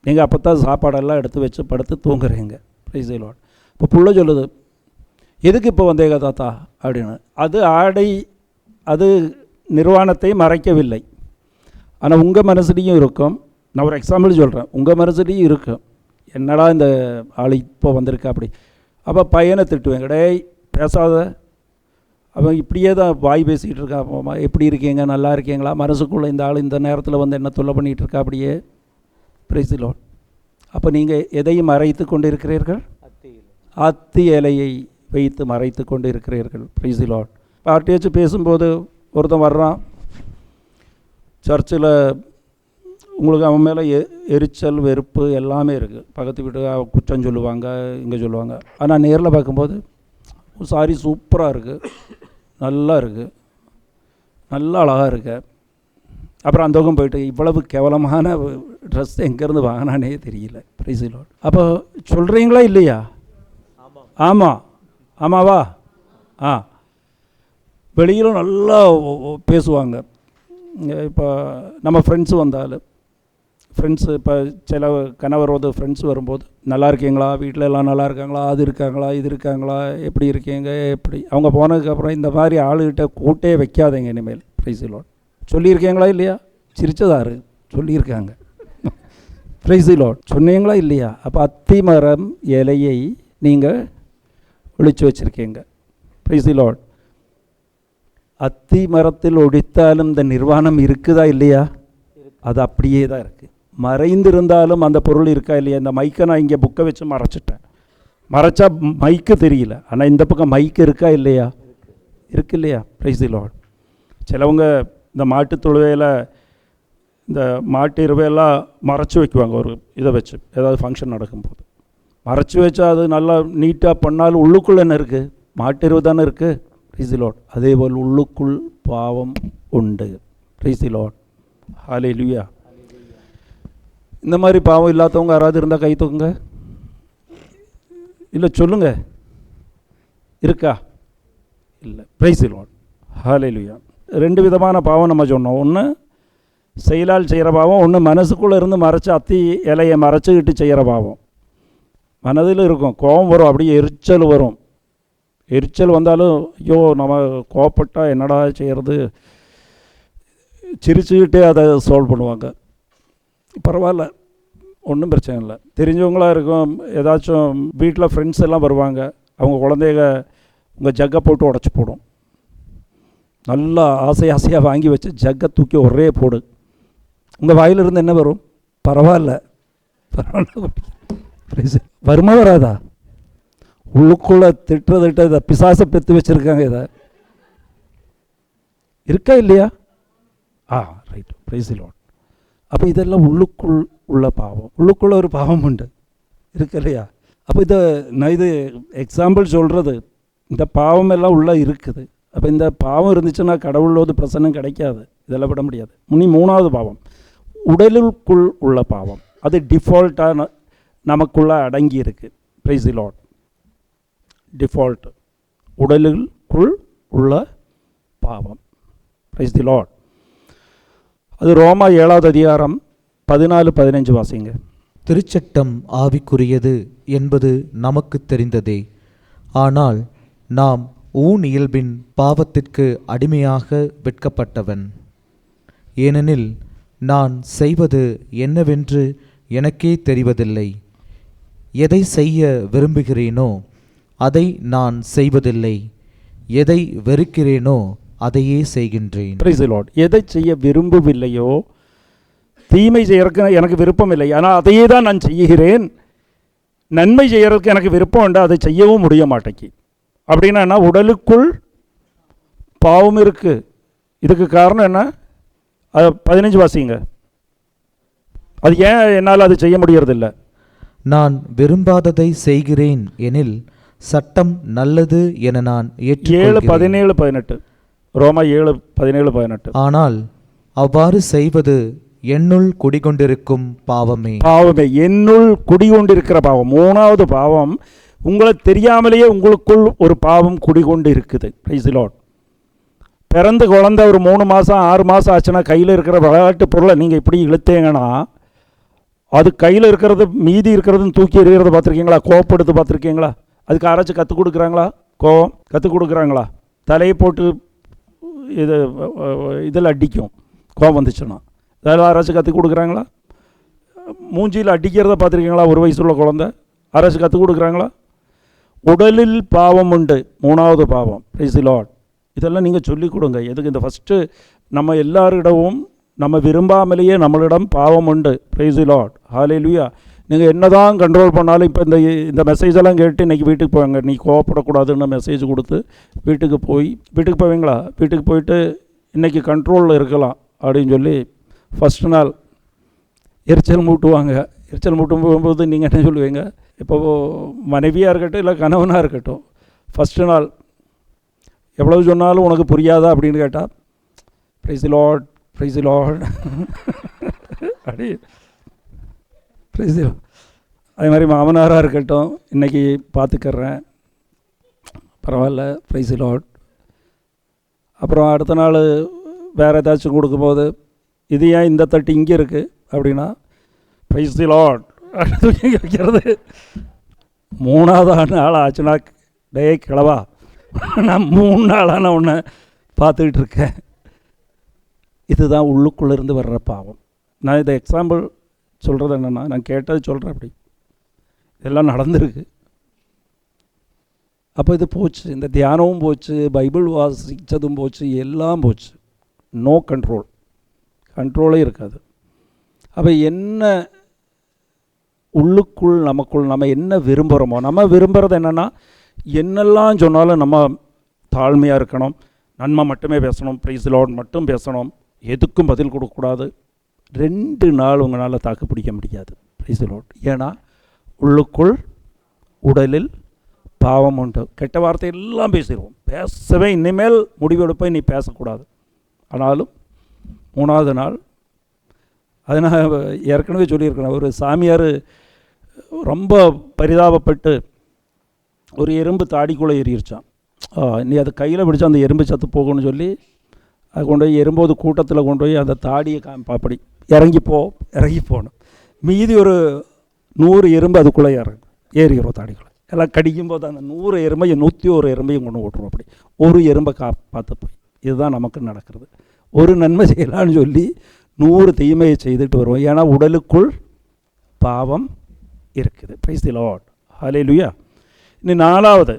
நீங்கள் அப்போ தான் சாப்பாடெல்லாம் எடுத்து வச்சு படுத்து தூங்குறீங்க. Price the Lord. இப்போ புள்ள சொல்லுது, எதுக்கு இப்போ வந்தேங்க தாத்தா அப்படின்னு. அது ஆடை, அது நிர்வாணத்தை மறைக்கவில்லை. ஆனால் உங்கள் மனசுலையும் இருக்கும். நான் ஒரு எக்ஸாம்பிள் சொல்கிறேன், உங்கள் மனசுலையும் இருக்கும், என்னடா இந்த ஆள் இப்போ வந்திருக்கா அப்படி. அப்போ பையனை திட்டுவேங்க, டேய் பேசாத, அவன் இப்படியே தான் வாய் பேசிக்கிட்டு இருக்கா, அப்போ எப்படி இருக்கீங்க, நல்லா இருக்கீங்களா, மனசுக்குள்ளே இந்த ஆள் இந்த நேரத்தில் வந்து என்ன தொல்லை பண்ணிகிட்டு இருக்கா அப்படியே. Price the lord. அப்போ நீங்கள் எதையும் மறைத்து கொண்டு இருக்கிறீர்கள்? அத்தி இலையை வைத்து மறைத்து கொண்டு இருக்கிறீர்கள். Price the Lord. பார்ட்டி வச்சு பேசும்போது ஒருத்தன் வர்றான், சர்ச்சில் உங்களுக்கு அவன் மேலே எரிச்சல் வெறுப்பு எல்லாமே இருக்குது. பக்கத்து வீட்டு குற்றம் சொல்லுவாங்க, இங்கே சொல்லுவாங்க. ஆனால் நேரில் பார்க்கும்போது சாரி சூப்பராக இருக்குது, நல்லா இருக்குது, நல்லா அழகாக இருக்கு. அப்புறம் அந்த பக்கம் போயிட்டு இவ்வளவு கேவலமான ட்ரெஸ் எங்கேருந்து வாங்கினானே தெரியல. Price the lord. அப்போ சொல்கிறீங்களா இல்லையா? ஆமாம். ஆமாவா? வெளியிலும் நல்லா பேசுவாங்க. இப்போ நம்ம ஃப்ரெண்ட்ஸு வந்தாலும் ஃப்ரெண்ட்ஸு இப்போ சில கணவர் ஃப்ரெண்ட்ஸ் வரும்போது நல்லா இருக்கீங்களா, வீட்டில் எல்லாம் நல்லா இருக்காங்களா, அது இருக்காங்களா, இது இருக்காங்களா, எப்படி இருக்கீங்க, எப்படி அவங்க போனதுக்கப்புறம் இந்த மாதிரி ஆளுகிட்ட கூட்டே வைக்காதீங்க இனிமேல். Praise the Lord. சொல்லியிருக்கீங்களா இல்லையா? சிரிச்சதாரு சொல்லியிருக்காங்க. Praise the Lord. சொன்னீங்களா இல்லையா? அப்போ அத்தி மரம் இலையை நீங்கள் ஒழிச்சு வச்சுருக்கீங்க. Praise the Lord. அத்தி மரத்தில் ஒழித்தாலும் இந்த நிர்வாணம் இருக்குதா இல்லையா? அது அப்படியே தான் இருக்குது. மறைந்திருந்தாலும் அந்த பொருள் இருக்கா இல்லையா? இந்த மைக்கை நான் இங்கே புக்கை வச்சு மறைச்சிட்டேன், மறைச்சா மைக்கு தெரியல, ஆனால் இந்த பக்கம் மைக்கு இருக்கா இல்லையா? இருக்கு இல்லையா? Price the Lord. சிலவங்க இந்த மாட்டு தொழுவையில் இந்த மாட்டு இருவையெல்லாம் மறைச்சி வைக்குவாங்க, ஒரு இதை வச்சு ஏதாவது ஃபங்க்ஷன் நடக்கும்போது மறைச்சி வச்சா அது நல்லா நீட்டாக பண்ணாலும் உள்ளுக்குள்ளே என்ன இருக்குது? மாட்டு இருவு தானே இருக்குது. Praise the Lord. அதே போல் உள்ளுக்குள் பாவம் உண்டு. Praise the Lord. ஹல்லேலூயா. இந்த மாதிரி பாவம் இல்லாதவங்க யாராவது இருந்தால் கை தூக்குங்க. இல்லை சொல்லுங்க, இருக்கா? இல்லை. Price the Lord. ஹல்லேலூயா. 2 விதமான பாவம் நம்ம சொன்னோம். ஒன்று செயலால் செய்கிற பாவம், ஒன்று மனசுக்குள்ளே இருந்து மறைச்சி அத்தி இலையை மறைச்சிக்கிட்டு செய்கிற பாவம். மனதில் இருக்கும், கோபம் வரும், அப்படியே எரிச்சல் வரும். எரிச்சல் வந்தாலும் ஐயோ நம்ம கோபப்பட்டால் என்னடா செய்கிறது, சிரிச்சுக்கிட்டே அதை சால்வ் பண்ணுவாங்க. பரவாயில்ல, ஒன்றும் பிரச்சனை இல்லை. தெரிஞ்சவங்களாக இருக்கும். ஏதாச்சும் வீட்டில் ஃப்ரெண்ட்ஸ் எல்லாம் வருவாங்க, அவங்க குழந்தைங்க உங்கள் ஜக்கை போட்டு உடச்சி போடும். நல்லா ஆசையாக வாங்கி வச்சு ஜக்கை தூக்கி ஒரே போடு. உங்கள் வாயிலிருந்து என்ன வரும்? பரவாயில்ல, பரவாயில்ல. வருமா வராதா? உள்ளுக்குள்ளே திட்டுறதிட்ட இதை பிசாசை பெற்று வச்சுருக்காங்க. இதை இருக்கா இல்லையா? ரைட். Price the lord. அப்போ இதெல்லாம் உள்ளுக்குள் உள்ள பாவம். உள்ளுக்குள்ளே ஒரு பாவம் உண்டு, இருக்கு இல்லையா? அப்போ இதை நான் இது எக்ஸாம்பிள் சொல்கிறது, இந்த பாவம் எல்லாம் உள்ளே இருக்குது. அப்போ இந்த பாவம் இருந்துச்சுன்னா கடவுளோட பிரசன்னம் கிடைக்காது, இதெல்லாம் விட முடியாது. 3வது பாவம் உடலுக்குள் உள்ள பாவம். அது டிஃபால்ட்டாக நமக்குள்ளே அடங்கி இருக்குது. Praise the Lord. டிஃபால்ட் உடலுக்குள் உள்ள பாவம். Praise the Lord. அது ரோமா 7வது அதிகாரம் 14-15 வாசிங்க. திருச்சட்டம் ஆவிக்குரியது என்பது நமக்கு தெரிந்ததே, ஆனால் நாம் ஊன் இயல்பின் பாவத்திற்கு அடிமையாக விற்கப்பட்டவன். ஏனெனில் நான் செய்வது என்னவென்று எனக்கே தெரிவதில்லை. எதை செய்ய விரும்புகிறேனோ அதை நான் செய்வதில்லை, எதை வெறுக்கிறேனோ அதையே செய்கின்றேன். Price the Lord. எதை செய்ய விரும்பவில்லையோ, தீமை செய்யறதுக்கு எனக்கு விருப்பம் இல்லை, ஆனால் அதையே தான் நான் செய்கிறேன். நன்மை செய்யறதுக்கு எனக்கு விருப்பம் உண்டு, அதை செய்யவும் முடிய மாட்டேங்கி. அப்படின்னா உடலுக்குள் பாவம் இருக்குது. இதுக்கு காரணம் என்ன? 15 வாசிங்க. அது ஏன் என்னால் அது செய்ய முடியறதில்லை? நான் விரும்பாததை செய்கிறேன் எனில் சட்டம் நல்லது என நான் ஏற்றுக்கொள்கிறேன். 7:17-18 ரோமா 7:17-18. ஆனால் அவ்வாறு செய்வது என்னுள் குடிகொண்டிருக்கும் பாவமே. பாவமே, என்னுள் குடிகொண்டிருக்கிற பாவம். 3வது பாவம், உங்களை தெரியாமலேயே உங்களுக்குள் ஒரு பாவம் குடிகொண்டு இருக்குது. Praise the Lord. பிறந்த குழந்தை ஒரு 3 மாதம் 6 மாதம் ஆச்சுன்னா கையில் இருக்கிற விளையாட்டு பொருளை நீங்கள் இப்படி இழுத்தீங்கன்னா அது கையில் இருக்கிறது மீதி இருக்கிறதுன்னு தூக்கி எறிகிறத பார்த்துருக்கீங்களா? கோவப்படுத்து பார்த்துருக்கீங்களா? அதுக்கு யாராச்சும் கற்றுக் கொடுக்குறாங்களா? கோவம் கற்றுக் கொடுக்குறாங்களா? தலையை போட்டு இதில் அடிக்கும் கோவம் வந்துச்சுன்னா. இதெல்லாம் யாராச்சும் கற்றுக் கொடுக்குறாங்களா? மூஞ்சியில் அடிக்கிறத பார்த்துருக்கீங்களா? 1 வயசுள்ள குழந்தை யாராச்சும் கற்றுக் கொடுக்குறாங்களா? உடலில் பாவம் உண்டு, 3வது பாவம். Praise the Lord. இதெல்லாம் நீங்கள் சொல்லிக் கொடுங்க. எதுக்கு? இந்த ஃபஸ்ட்டு நம்ம எல்லாரிடமும் நம்ம விரும்பாமலேயே நம்மளிடம் பாவம் உண்டு. Praise the Lord. ஹல்லேலூயா. நீங்கள் என்ன தான் கண்ட்ரோல் பண்ணாலும், இப்போ இந்த மெசேஜெல்லாம் கேட்டு இன்றைக்கி வீட்டுக்கு போவாங்க, நீ கோவப்படக்கூடாதுன்னு மெசேஜ் கொடுத்து வீட்டுக்கு போவீங்களா? வீட்டுக்கு போயிட்டு இன்றைக்கி கண்ட்ரோலில் இருக்கலாம் அப்படின்னு சொல்லி ஃபஸ்ட்டு நாள் எரிச்சல் மூட்டுவாங்க. எரிச்சல் மூட்டும் போகும்போது நீங்கள் என்ன சொல்லுவீங்க? இப்போ மனைவியாக இருக்கட்டும் இல்லை கணவனாக இருக்கட்டும், ஃபஸ்ட்டு நாள் எவ்வளவு சொன்னாலும் உனக்கு புரியாதா அப்படின்னு கேட்டால், price the Lord, price the Lord அப்படி பிரைஸ் தி லார்ட். அதே மாதிரி மாமனாராக இருக்கட்டும், இன்றைக்கி பார்த்துக்கிறேன், பரவாயில்ல, பிரைஸ் தி லார்ட். அப்புறம் அடுத்த நாள் வேறு ஏதாச்சும் கொடுக்கும்போது, இது ஏன் இந்த தட்டு இங்கே இருக்குது அப்படின்னா, பிரைஸ் தி லார்ட் தூக்கி வைக்கிறது. 3வது நாள் ஆச்சுன்னா, டே கிளவா, நான் 3 நாளாக நான் உன்னை பார்த்துக்கிட்டு இருக்கேன். இதுதான் உள்ளுக்குள்ளேருந்து வர்ற பாவம். நான் இதை எக்ஸாம்பிள் சொல்கிறது என்னென்னா, நான் கேட்டது சொல்கிறேன். அப்படி இதெல்லாம் நடந்திருக்கு. அப்போ இது போச்சு, இந்த தியானமும் போச்சு, பைபிள் வாசித்ததும் போச்சு, எல்லாம் போச்சு. நோ கண்ட்ரோலே இருக்காது. அப்போ என்ன உள்ளுக்குள் நமக்குள் நம்ம என்ன விரும்புகிறோமோ, நம்ம விரும்புகிறது என்னென்னா, என்னெல்லாம் சொன்னாலும் நம்ம தாழ்மையாக இருக்கணும், நன்மை மட்டுமே பேசணும், பிரைஸ் தி லார்ட் மட்டும் பேசணும், எதுக்கும் பதில் கொடுக்கக்கூடாது. 2 நாள் உங்களால் தாக்கு பிடிக்க முடியாது. Praise the Lord. ஏன்னா உள்ளுக்குள் உடலில் பாவம் உண்டு. கெட்ட வார்த்தை எல்லாம் பேசிடுவோம். பேசவே இனிமேல் முடிவெடுப்பேன், நீ பேசக்கூடாது. ஆனாலும் 3வது நாள், அதை நான் ஏற்கனவே சொல்லியிருக்கிறேன். ஒரு சாமியார் ரொம்ப பரிதாபப்பட்டு ஒரு எறும்பு தாடிக்குள்ளே ஏறிடுச்சான். நீ அதை கையில் பிடிச்சா அந்த எறும்பு சத்து போகணும்னு சொல்லி அது கொண்டு போய் எறும்போது கூட்டத்தில் கொண்டு போய் அந்த தாடியை காமிப்பாப்படி இறங்கி போகணும். மீதி ஒரு 100 எறும்பு அதுக்குள்ளே ஏறிக்கிறோம் தாடிக்குள்ளே. எல்லாம் கடிக்கும்போது அந்த 100 எறும்பையும் 101 எறும்பையும் கொண்டு ஓட்டுருவோம். அப்படி ஒரு எறும்பை பார்த்து போய். இதுதான் நமக்கு நடக்கிறது. ஒரு நன்மை செய்யலான்னு சொல்லி 100 தீமையை செய்துட்டு வருவோம். ஏன்னா உடலுக்குள் பாவம் இருக்குது. Praise the Lord. ஹல்லேலூயா. இனி 4வது,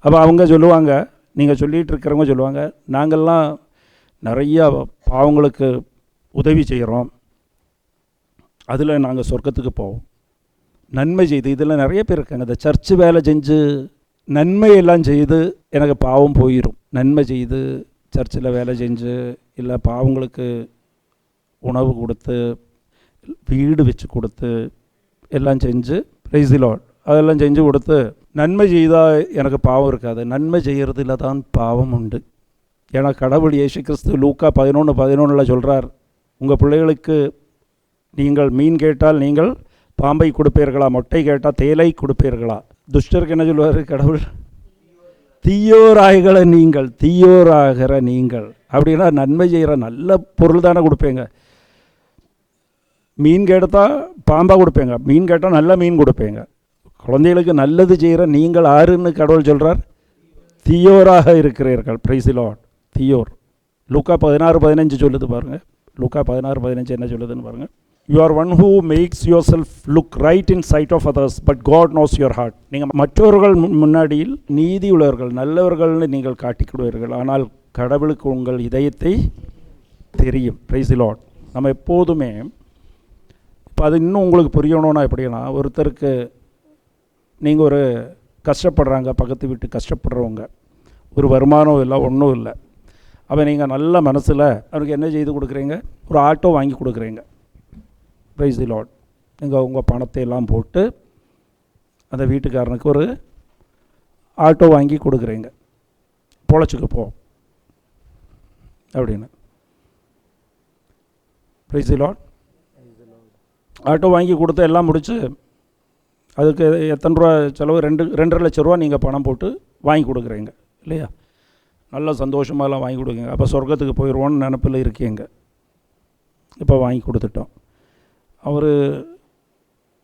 அப்போ அவங்க சொல்லுவாங்க, நீங்கள் சொல்லிகிட்டு இருக்கிறவங்க சொல்லுவாங்க, நாங்கள்லாம் நிறையா பாவங்களுக்கு உதவி செய்கிறோம், அதில் நாங்கள் சொர்க்கத்துக்கு போவோம். நன்மை செய்து, இதில் நிறைய பேர் இருக்காங்க, இந்த சர்ச்சு வேலை செஞ்சு நன்மையெல்லாம் செய்து எனக்கு பாவம் போயிடும். நன்மை செய்து சர்ச்சில் வேலை செஞ்சு, இல்லை பாவங்களுக்கு உணவு கொடுத்து, வீடு வச்சு கொடுத்து, எல்லாம் செஞ்சு, பிரைஸ் தி லார்ட், அதெல்லாம் செஞ்சு கொடுத்து நன்மை செய்தால் எனக்கு பாவம் இருக்காது. நன்மை செய்கிறதுல தான் பாவம் உண்டு. ஏன்னா கடவுள் இயேசு கிறிஸ்து லூக்கா 11:11 சொல்கிறார், உங்கள் பிள்ளைகளுக்கு நீங்கள் மீன் கேட்டால் நீங்கள் பாம்பை கொடுப்பீர்களா, மொட்டை கேட்டால் தேலை கொடுப்பீர்களா? துஷ்டருக்கு என்ன சொல்லுவார் கடவுள்? தீயோராகிற நீங்கள். அப்படின்னா நன்மை செய்கிற நல்ல பொருள் தானே கொடுப்பீங்க. மீன் கேட்டால் பாம்பாக கொடுப்பீங்க, மீன் கேட்டால் நல்ல மீன் கொடுப்பீங்க. குழந்தைகளுக்கு நல்லது செய்கிற நீங்கள் ஆறுன்னு கடவுள் சொல்கிறார்? தீயோராக இருக்கிறீர்கள். Price the Lord. தீயோர். லூக்கா 16:15 சொல்லுது பாருங்கள். லூக்கா 16:15 என்ன சொல்லுதுன்னு பாருங்கள். You are one who makes yourself look right in sight of others, but God knows your heart. நீங்கள் மற்றவர்கள் முன்னாடியில் நீதி உள்ளவர்கள், நல்லவர்கள்னு நீங்கள் காட்டிக்கிடுவீர்கள், ஆனால் கடவுளுக்கு உங்கள் இதயத்தை தெரியும். Price the Lord. நம்ம எப்போதுமே இப்போ அது இன்னும் உங்களுக்கு புரியணும்னா எப்படின்னா, ஒருத்தருக்கு நீங்கள் ஒரு கஷ்டப்படுறாங்க, பக்கத்து வீட்டு கஷ்டப்படுறவங்க, ஒரு வருமானம் இல்லை, ஒன்றும் இல்லை. அப்போ நீங்கள் நல்ல மனசில் அவருக்கு என்ன செய்து கொடுக்குறீங்க? ஒரு ஆட்டோ வாங்கி கொடுக்குறீங்க. Price the Lord. நீங்கள் உங்கள் பணத்தை எல்லாம் போட்டு அந்த வீட்டுக்காரனுக்கு ஒரு ஆட்டோ வாங்கி கொடுக்குறீங்க, பொழைச்சிக்கு போ அப்படின்னு. Price the Lord. ஆட்டோ வாங்கி கொடுத்து எல்லாம் முடித்து அதுக்கு எத்தனை ரூபா செலவு? 2.5 லட்ச ரூபா நீங்கள் பணம் போட்டு வாங்கி கொடுக்குறீங்க இல்லையா? நல்ல சந்தோஷமாகலாம் வாங்கி கொடுக்குங்க. அப்போ சொர்க்கத்துக்கு போயிடுவோன்னு நினப்பில் இருக்கீங்க. இப்போ வாங்கி கொடுத்துட்டோம். அவர்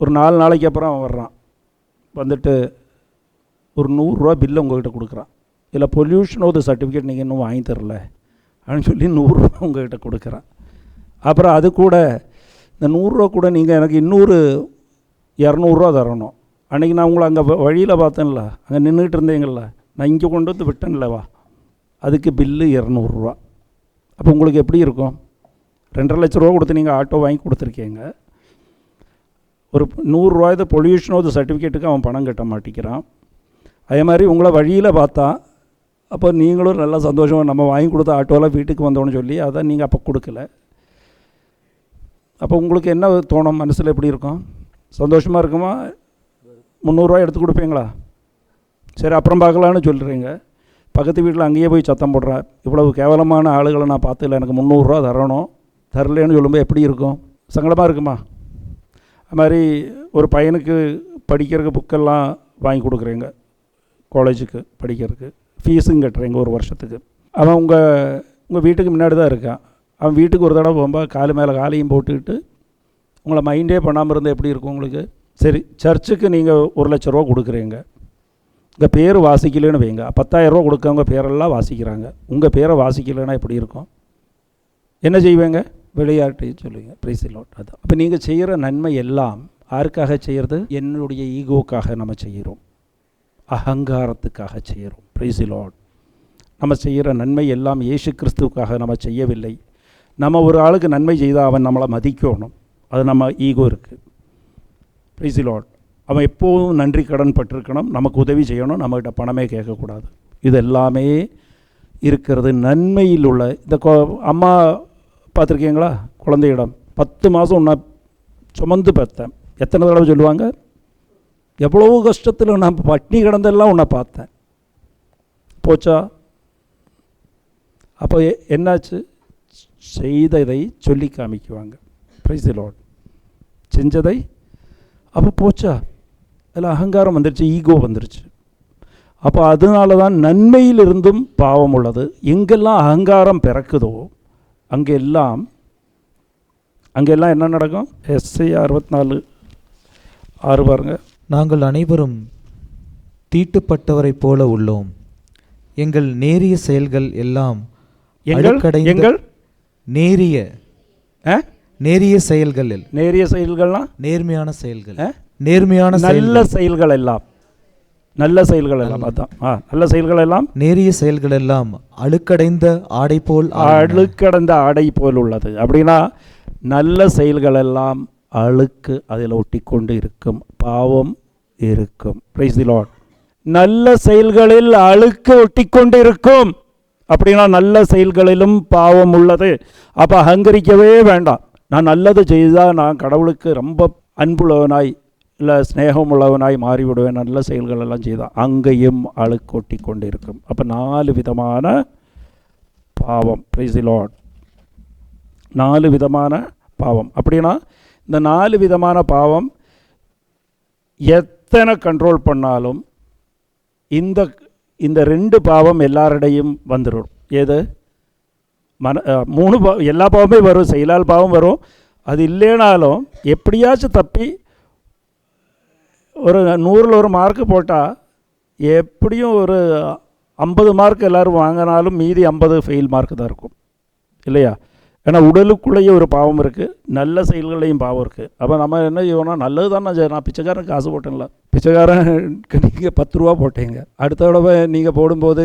ஒரு 4 நாளைக்கு அப்புறம் அவன் வர்றான், வந்துட்டு ஒரு 100 ரூபா பில்லை உங்கள்கிட்ட கொடுக்குறான். இல்லை பொல்யூஷனோட சர்டிஃபிகேட் நீங்கள் இன்னும் வாங்கி தரல அப்படின்னு சொல்லி 100 ரூபா உங்கள்கிட்ட கொடுக்குறான். அப்புறம் அது கூட இந்த 100 ரூபா கூட நீங்கள் எனக்கு இன்னொரு 200 ரூபா தரணும். அன்றைக்கி நான் உங்களை அங்கே வழியில் பார்த்தேன்ல, அங்கே நின்றுட்டு இருந்தீங்கள, நான் இங்கே கொண்டு வந்து விட்டேன்லவா, அதுக்கு பில்லு 200 ரூபா. அப்போ உங்களுக்கு எப்படி இருக்கும்? 2.5 லட்ச ரூபா கொடுத்து நீங்கள் ஆட்டோ வாங்கி கொடுத்துருக்கீங்க. ஒரு 100 ரூபாய்து பொல்யூஷனோட சர்டிஃபிகேட்டுக்கு அவன் பணம் கட்ட மாட்டேங்கிறான். அதே மாதிரி உங்களை வழியில் பார்த்தா, அப்போ நீங்களும் நல்லா சந்தோஷமாக நம்ம வாங்கி கொடுத்த ஆட்டோவில் வீட்டுக்கு வந்தோன்னு சொல்லி அதை நீங்கள் அப்போ கொடுக்கல. அப்போ உங்களுக்கு என்ன தோணும்? மனசில் எப்படி இருக்கும்? சந்தோஷமாக இருக்குமா? 300 ரூபா எடுத்து கொடுப்பீங்களா? சரி அப்புறம் பார்க்கலான்னு சொல்கிறீங்க. பக்கத்து வீட்டில் அங்கேயே போய் சத்தம் போடுறேன், இவ்வளவு கேவலமான ஆளுகளை நான் பார்த்துல, எனக்கு 300 ரூபா தரணும், தரலன்னு சொல்லும்போது எப்படி இருக்கும்? சங்கடமாக இருக்குமா? அது மாதிரி ஒரு பையனுக்கு படிக்கிறதுக்கு புக்கெல்லாம் வாங்கி கொடுக்குறீங்க, காலேஜுக்கு படிக்கிறதுக்கு ஃபீஸும் கட்டுறீங்க 1 வருஷத்துக்கு. அவன் உங்கள் வீட்டுக்கு முன்னாடி தான் இருக்கான். அவன் வீட்டுக்கு ஒரு தடவை போகும்போது காலு மேலே காலையும் போட்டுக்கிட்டு உங்களை மைண்டே பண்ணாமல் இருந்தால் எப்படி இருக்கும் உங்களுக்கு? சரி, சர்ச்சுக்கு நீங்கள் 1,00,000 ரூபா கொடுக்குறீங்க, உங்கள் பேர் வாசிக்கலைன்னு வைங்க. 10,000 ரூபா கொடுக்கவங்க பேரெல்லாம் வாசிக்கிறாங்க, உங்கள் பேரை வாசிக்கலைன்னா எப்படி இருக்கும்? என்ன செய்வேங்க? விளையாட்டு சொல்லுவீங்க. Price the Lord. அதான். அப்போ நீங்கள் செய்கிற நன்மை எல்லாம் யாருக்காக செய்கிறது? என்னுடைய ஈகோக்காக நம்ம செய்கிறோம், அகங்காரத்துக்காக செய்கிறோம். Price the Lord. நம்ம செய்கிற நன்மை எல்லாம் இயேசு கிறிஸ்துவுக்காக நம்ம செய்யவில்லை. நம்ம ஒரு ஆளுக்கு நன்மை செய்தால் அவன் நம்மளை மதிக்கணும், அது நம்ம ஈகோ இருக்குது. Praise the Lord. அவன் எப்போதும் நன்றி கடன் பட்டிருக்கணும், நமக்கு உதவி செய்யணும், நம்மகிட்ட பணமே கேட்கக்கூடாது. இது எல்லாமே இருக்கிறது நன்மையில் உள்ள. இந்த அம்மா பார்த்துருக்கீங்களா? குழந்தையிடம் 10 மாதம் உன்னை சுமந்து பார்த்தேன். எத்தனை தடவை சொல்லுவாங்க? எவ்வளோ கஷ்டத்தில் நான் பட்டினி கிடந்தெல்லாம் உன்னை பார்த்தேன், போச்சா? அப்போ என்னாச்சு? செய்ததை சொல்லி காமிக்குவாங்க. Price the Lord. செஞ்சதை அப்போ போச்சா? அதில் அகங்காரம் வந்துருச்சு, ஈகோ வந்துருச்சு. அப்போ அதனால தான் நன்மையிலிருந்தும் பாவம் உள்ளது. எங்கெல்லாம் அகங்காரம் பிறக்குதோ அங்கெல்லாம் என்ன நடக்கும்? எஸ்ஐயா 64:6 பாருங்க. நாங்கள் அனைவரும் தீட்டுப்பட்டவரைப் போல உள்ளோம், எங்கள் நேரிய செயல்கள் எல்லாம் எங்கள் நேரிய செயல்களில், நேரிய செயல்கள்லாம் நேர்மையான செயல்கள், நேர்மையான நல்ல செயல்கள் எல்லாம், நல்ல செயல்கள் எல்லாம், அதான் நல்ல செயல்கள் எல்லாம், நேரிய செயல்கள் எல்லாம் அழுக்கடைந்த ஆடை போல், அழுக்கடைந்த ஆடை போல் உள்ளது. அப்படின்னா நல்ல செயல்கள் எல்லாம் அழுக்கு அதில் ஒட்டி கொண்டு இருக்கும், பாவம் இருக்கும். Price the Lord. நல்ல செயல்களில் அழுக்கு ஒட்டி கொண்டு இருக்கும். அப்படின்னா நல்ல செயல்களிலும் பாவம் உள்ளது. அப்போ அகங்கரிக்கவே வேண்டாம். நான் நல்லது செய்தால் நான் கடவுளுக்கு ரொம்ப அன்புள்ளவனாய் இல்லை ஸ்நேகம் உள்ளவனாய் மாறிவிடுவேன். நல்ல செயல்கள் எல்லாம் செய்தால் அங்கேயும் அழுக்கு ஒட்டி கொண்டு இருக்கும். அப்போ 4 விதமான பாவம். Praise the Lord. 4 விதமான பாவம். அப்படின்னா இந்த 4 விதமான பாவம் எத்தனை கண்ட்ரோல் பண்ணாலும் இந்த 2 பாவம் எல்லாரிடையும் வந்துடும். ஏது? 3 எல்லா பாவமே வரும், செயலால் பாவம் வரும். அது இல்லைனாலும் எப்படியாச்சும் தப்பி ஒரு 100ல் 1 மார்க்கு போட்டால் எப்படியும் ஒரு 50 மார்க் எல்லோரும் வாங்கினாலும் மீதி 50 ஃபெயில் மார்க்கு தான் இருக்கும், இல்லையா? ஏன்னா உடலுக்குள்ளேயே ஒரு பாவம் இருக்குது, நல்ல செயல்களையும் பாவம் இருக்குது. அப்போ நம்ம என்ன செய்வோம்னா, நல்லது தான் நான் பிச்சைக்காரனுக்கு காசு போட்டேன்ல, பிச்சைக்காரனுக்கு நீங்கள் 10 ரூபா போட்டீங்க, அடுத்த தடவை நீங்கள் போடும்போது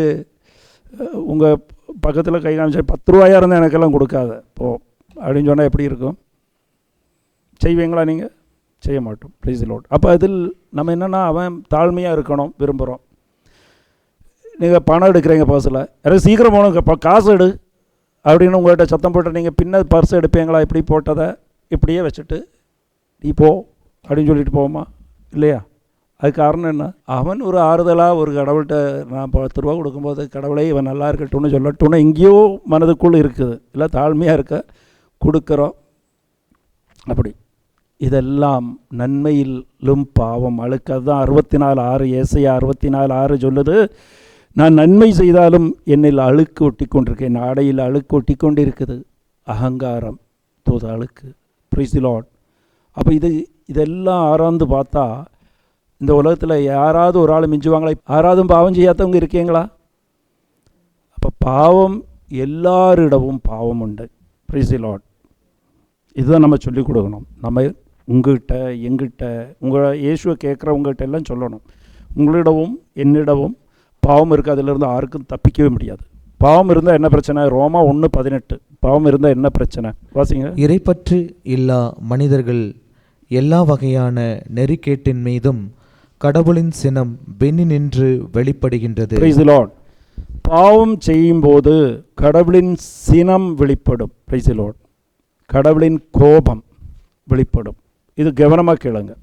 உங்கள் பக்கத்தில் கை காமிச்சா 10 ரூபாயாக இருந்தால் எனக்கெல்லாம் கொடுக்காத போ அப்படின்னு சொன்னால் எப்படி இருக்கும்? செய்வீங்களா? நீங்கள் செய்ய மாட்டோம். Please load. அப்போ அதில் நம்ம என்னென்னா, அவன் தாழ்மையாக இருக்கணும் விரும்புகிறோம். நீங்கள் பணம் எடுக்கிறீங்க பர்ஸில், யாராவது சீக்கிரம் போகணும், காசு எடு அப்படின்னு உங்கள்கிட்ட சத்தம் போட்டு நீங்கள் பின்ன பர்ஸ் எடுப்பீங்களா? இப்படி போட்டதை இப்படியே வச்சுட்டு நீ போ அப்படின்னு சொல்லிட்டு போவோமா? இல்லையா? அது காரணம் என்ன? அவன் ஒரு ஆறுதலாக ஒரு கடவுள்கிட்ட நான் 10 ரூபா கொடுக்கும்போது கடவுளை இவன் நல்லா இருக்கட்டும்னு சொல்லட்டும்னு எங்கேயோ மனதுக்குள்ளே இருக்குது, இல்லை தாழ்மையாக இருக்க கொடுக்குறோம். அப்படி இதெல்லாம் நன்மையிலும் பாவம் அழுக்கு. அதுதான் 64:6 ஏசாயா 64:6 சொல்லுது, நான் நன்மை செய்தாலும் என்னில் அழுக்கு ஒட்டி கொண்டிருக்கேன், ஆடையில் அழுக்கு ஒட்டி கொண்டு இருக்குது, அகங்காரம் தூத அழுக்கு. Price the lord. அப்போ இதெல்லாம் ஆராய்ந்து பார்த்தா இந்த உலகத்தில் யாராவது ஒரு ஆள் மிஞ்சுவாங்களா? யாராவது பாவம் செய்யாதவங்க இருக்கீங்களா? அப்போ பாவம் எல்லாரிடமும் பாவம் உண்டு. Praise the Lord. இதுதான் நம்ம சொல்லிக் கொடுக்கணும். நம்ம உங்கள்கிட்ட எங்கிட்ட இயேசுவை கேட்குறவங்ககிட்ட எல்லாம் சொல்லணும், உங்களிடவும் என்னிடவும் பாவம் இருக்குது, அதிலிருந்து யாருக்கும் தப்பிக்கவே முடியாது. பாவம் இருந்தால் என்ன பிரச்சனை? ரோமா 1:18. பாவம் இருந்தால் என்ன பிரச்சனை? வாசிங்க. இறைப்பற்று இல்லா மனிதர்கள் எல்லா வகையான நெறிக்கேட்டின் மீதும் கடவுளின் சினம் வெண்ணி நின்று வெளிப்படுகின்றது. Price the Lord. பாவம் செய்யும்போது கடவுளின் சினம் வெளிப்படும். Price the Lord. கடவுளின் கோபம் வெளிப்படும். இது கவனமாக கேளுங்க.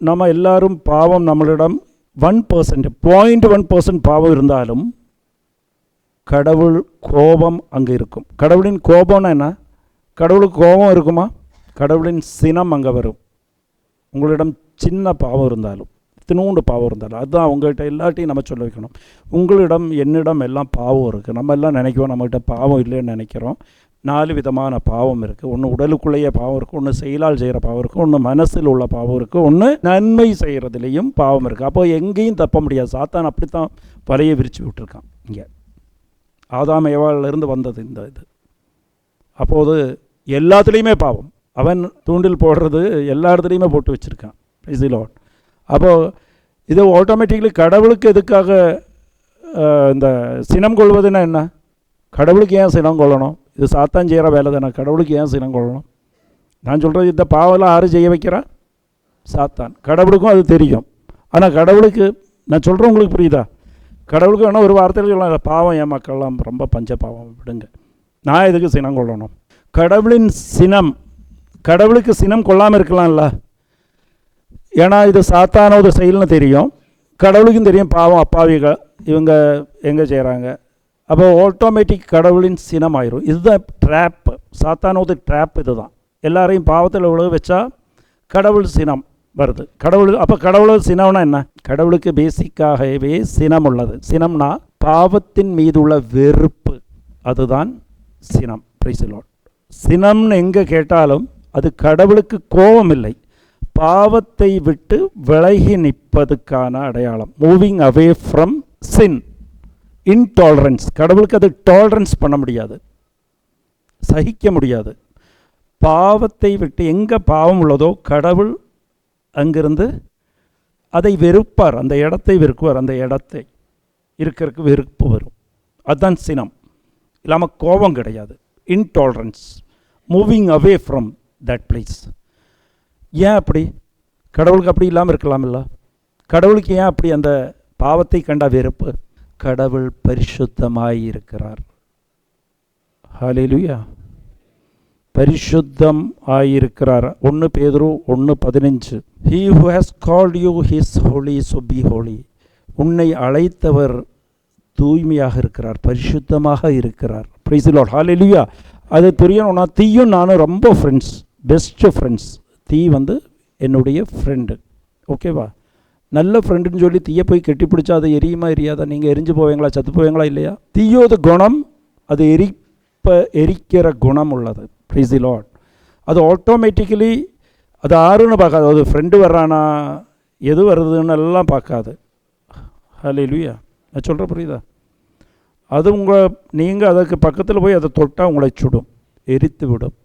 நம்ம எல்லாரும் பாவம் நம்மளிடம் 1%, 0.1% பாவம் இருந்தாலும் கடவுள் கோபம் அங்கே இருக்கும். கடவுளின் கோபம்னா என்ன? கடவுளுக்கு கோபம் இருக்குமா? கடவுளின் சினம் அங்கே வரும். உங்களிடம் சின்ன பாவம் இருந்தாலும், இத்தினூண்டு பாவம் இருந்தாலும், அதுதான் உங்கள்கிட்ட எல்லாத்தையும் நம்ம சொல்ல வைக்கணும். உங்களிடம் என்னிடம் எல்லாம் பாவம் இருக்குது. நம்ம எல்லாம் நினைக்கிறோம் நம்மகிட்ட பாவம் இல்லைன்னு நினைக்கிறோம். 4 விதமான பாவம் இருக்குது. ஒன்று உடலுக்குள்ளேயே பாவம் இருக்குது, ஒன்று செயலால் செய்கிற பாவம் இருக்குது, ஒன்று மனசில் உள்ள பாவம் இருக்குது, ஒன்று நன்மை செய்கிறதுலேயும் பாவம் இருக்குது. அப்போ எங்கேயும் தப்ப முடியாது. சாத்தான் அப்படித்தான் வலையை விரித்து விட்டுருக்கான். இங்கே ஆதாம் ஏவாளிலிருந்து வந்தது இந்த இது. அப்போது எல்லாத்துலேயுமே பாவம். அவன் தூண்டில் போடுறது எல்லா இடத்துலையுமே போட்டு வச்சுருக்கான். Price the Lord. அப்போது இது ஆட்டோமேட்டிக்கலி கடவுளுக்கு எதுக்காக இந்த சினம் கொள்வதுன்னா என்ன? கடவுளுக்கு ஏன் சினம் கொள்ளணும்? இது சாத்தான் செய்கிற வேலை தானே. கடவுளுக்கு ஏன் சினம் கொள்ளணும்? நான் சொல்கிறது, இந்த பாவெல்லாம் யார் செய்ய வைக்கிறா? சாத்தான். கடவுளுக்கும் அது தெரியும். ஆனால் கடவுளுக்கு நான் சொல்கிறேன், உங்களுக்கு புரியுதா? கடவுளுக்கு வேணால் ஒரு வார்த்தையில் சொல்லலாம், பாவம் என் மக்கள்லாம் ரொம்ப பஞ்ச பாவம், விடுங்க, நான் எதுக்கு சினம் கொள்ளணும்? கடவுளின் சினம், கடவுளுக்கு சினம் கொள்ளாமல் இருக்கலாம்ல. ஏன்னா இது சாத்தானோட செயல்னு தெரியும், கடவுளுக்கும் தெரியும் பாவம் அப்பாவிகள் இவங்க எங்கே செய்கிறாங்க. அப்போ ஆட்டோமேட்டிக் கடவுளின் சினம் ஆயிரும். இதுதான் ட்ராப், சாத்தானோட ட்ராப். இது தான் எல்லாரையும் பாவத்தில் உழவு வச்சா கடவுள் சினம் வருது. கடவுள் அப்போ கடவுளோட சினம்னா என்ன? கடவுளுக்கு பேசிக்காகவே சினம் உள்ளது. சினம்னா பாவத்தின் மீது உள்ள வெறுப்பு, அதுதான் சினம். Price the Lord. சினம்னு எங்கே கேட்டாலும் அது கடவுளுக்கு கோபம் இல்லை, பாவத்தை விட்டு விலகி நிற்பதுக்கான அடையாளம். Moving away from sin. Intolerance. கடவுளுக்கு அது டாலரன்ஸ் பண்ண முடியாது, சகிக்க முடியாது. பாவத்தை விட்டு எங்கே பாவம் உள்ளதோ கடவுள் அங்கிருந்து அதை வெறுப்பார், அந்த இடத்தை வெறுக்குவார், அந்த இடத்தை இருக்கிறதுக்கு வெறுப்பு வரும். அதுதான் சினம். இல்லாமல் கோபம் கிடையாது. Intolerance, moving away from that place. ஏன் அப்படி? கடவுளுக்கு அப்படி இல்லாமல் இருக்கலாமில்ல? கடவுளுக்கு ஏன் அப்படி அந்த பாவத்தை கண்ட வெறுப்பு? கடவுள் பரிசுத்தமாய் இருக்கிறார். ஹல்லேலூயா. பரிசுத்தம் ஆயிருக்கிறார். 1 பேதுரு 1:15. He who has called you is holy, so be holy. உன்னை அழைத்தவர் தூய்மையாக இருக்கிறார், பரிசுத்தமாக இருக்கிறார். Praise the Lord. ஹல்லேலூயா. அது தெரியணும்னா தீயும் நானும் ரொம்ப ஃப்ரெண்ட்ஸ், பெஸ்ட்டு ஃப்ரெண்ட்ஸ். தீ என்னுடைய ஃப்ரெண்டு, ஓகேவா? நல்ல ஃப்ரெண்டுன்னு சொல்லி தீயை போய் கெட்டி பிடிச்சா அது எரியுமா எரியாதா? நீங்கள் எரிஞ்சு போவீங்களா, சத்து போவீங்களா? இல்லையா? தீயோட குணம் அது எரிக்கிற குணம் உள்ளது. Price the Lord. அது ஆட்டோமேட்டிக்கலி அது ஆறுன்னு பார்க்காது, அது ஃப்ரெண்டு வர்றானா எது வருதுன்னு எல்லாம் பார்க்காது. ஹல்லேலூயா. நான் சொல்கிற புரியுதா? அது நீங்கள் அதுக்கு பக்கத்தில் போய் அதை தொட்டால் உங்களை சுடும், எரித்து விடும்.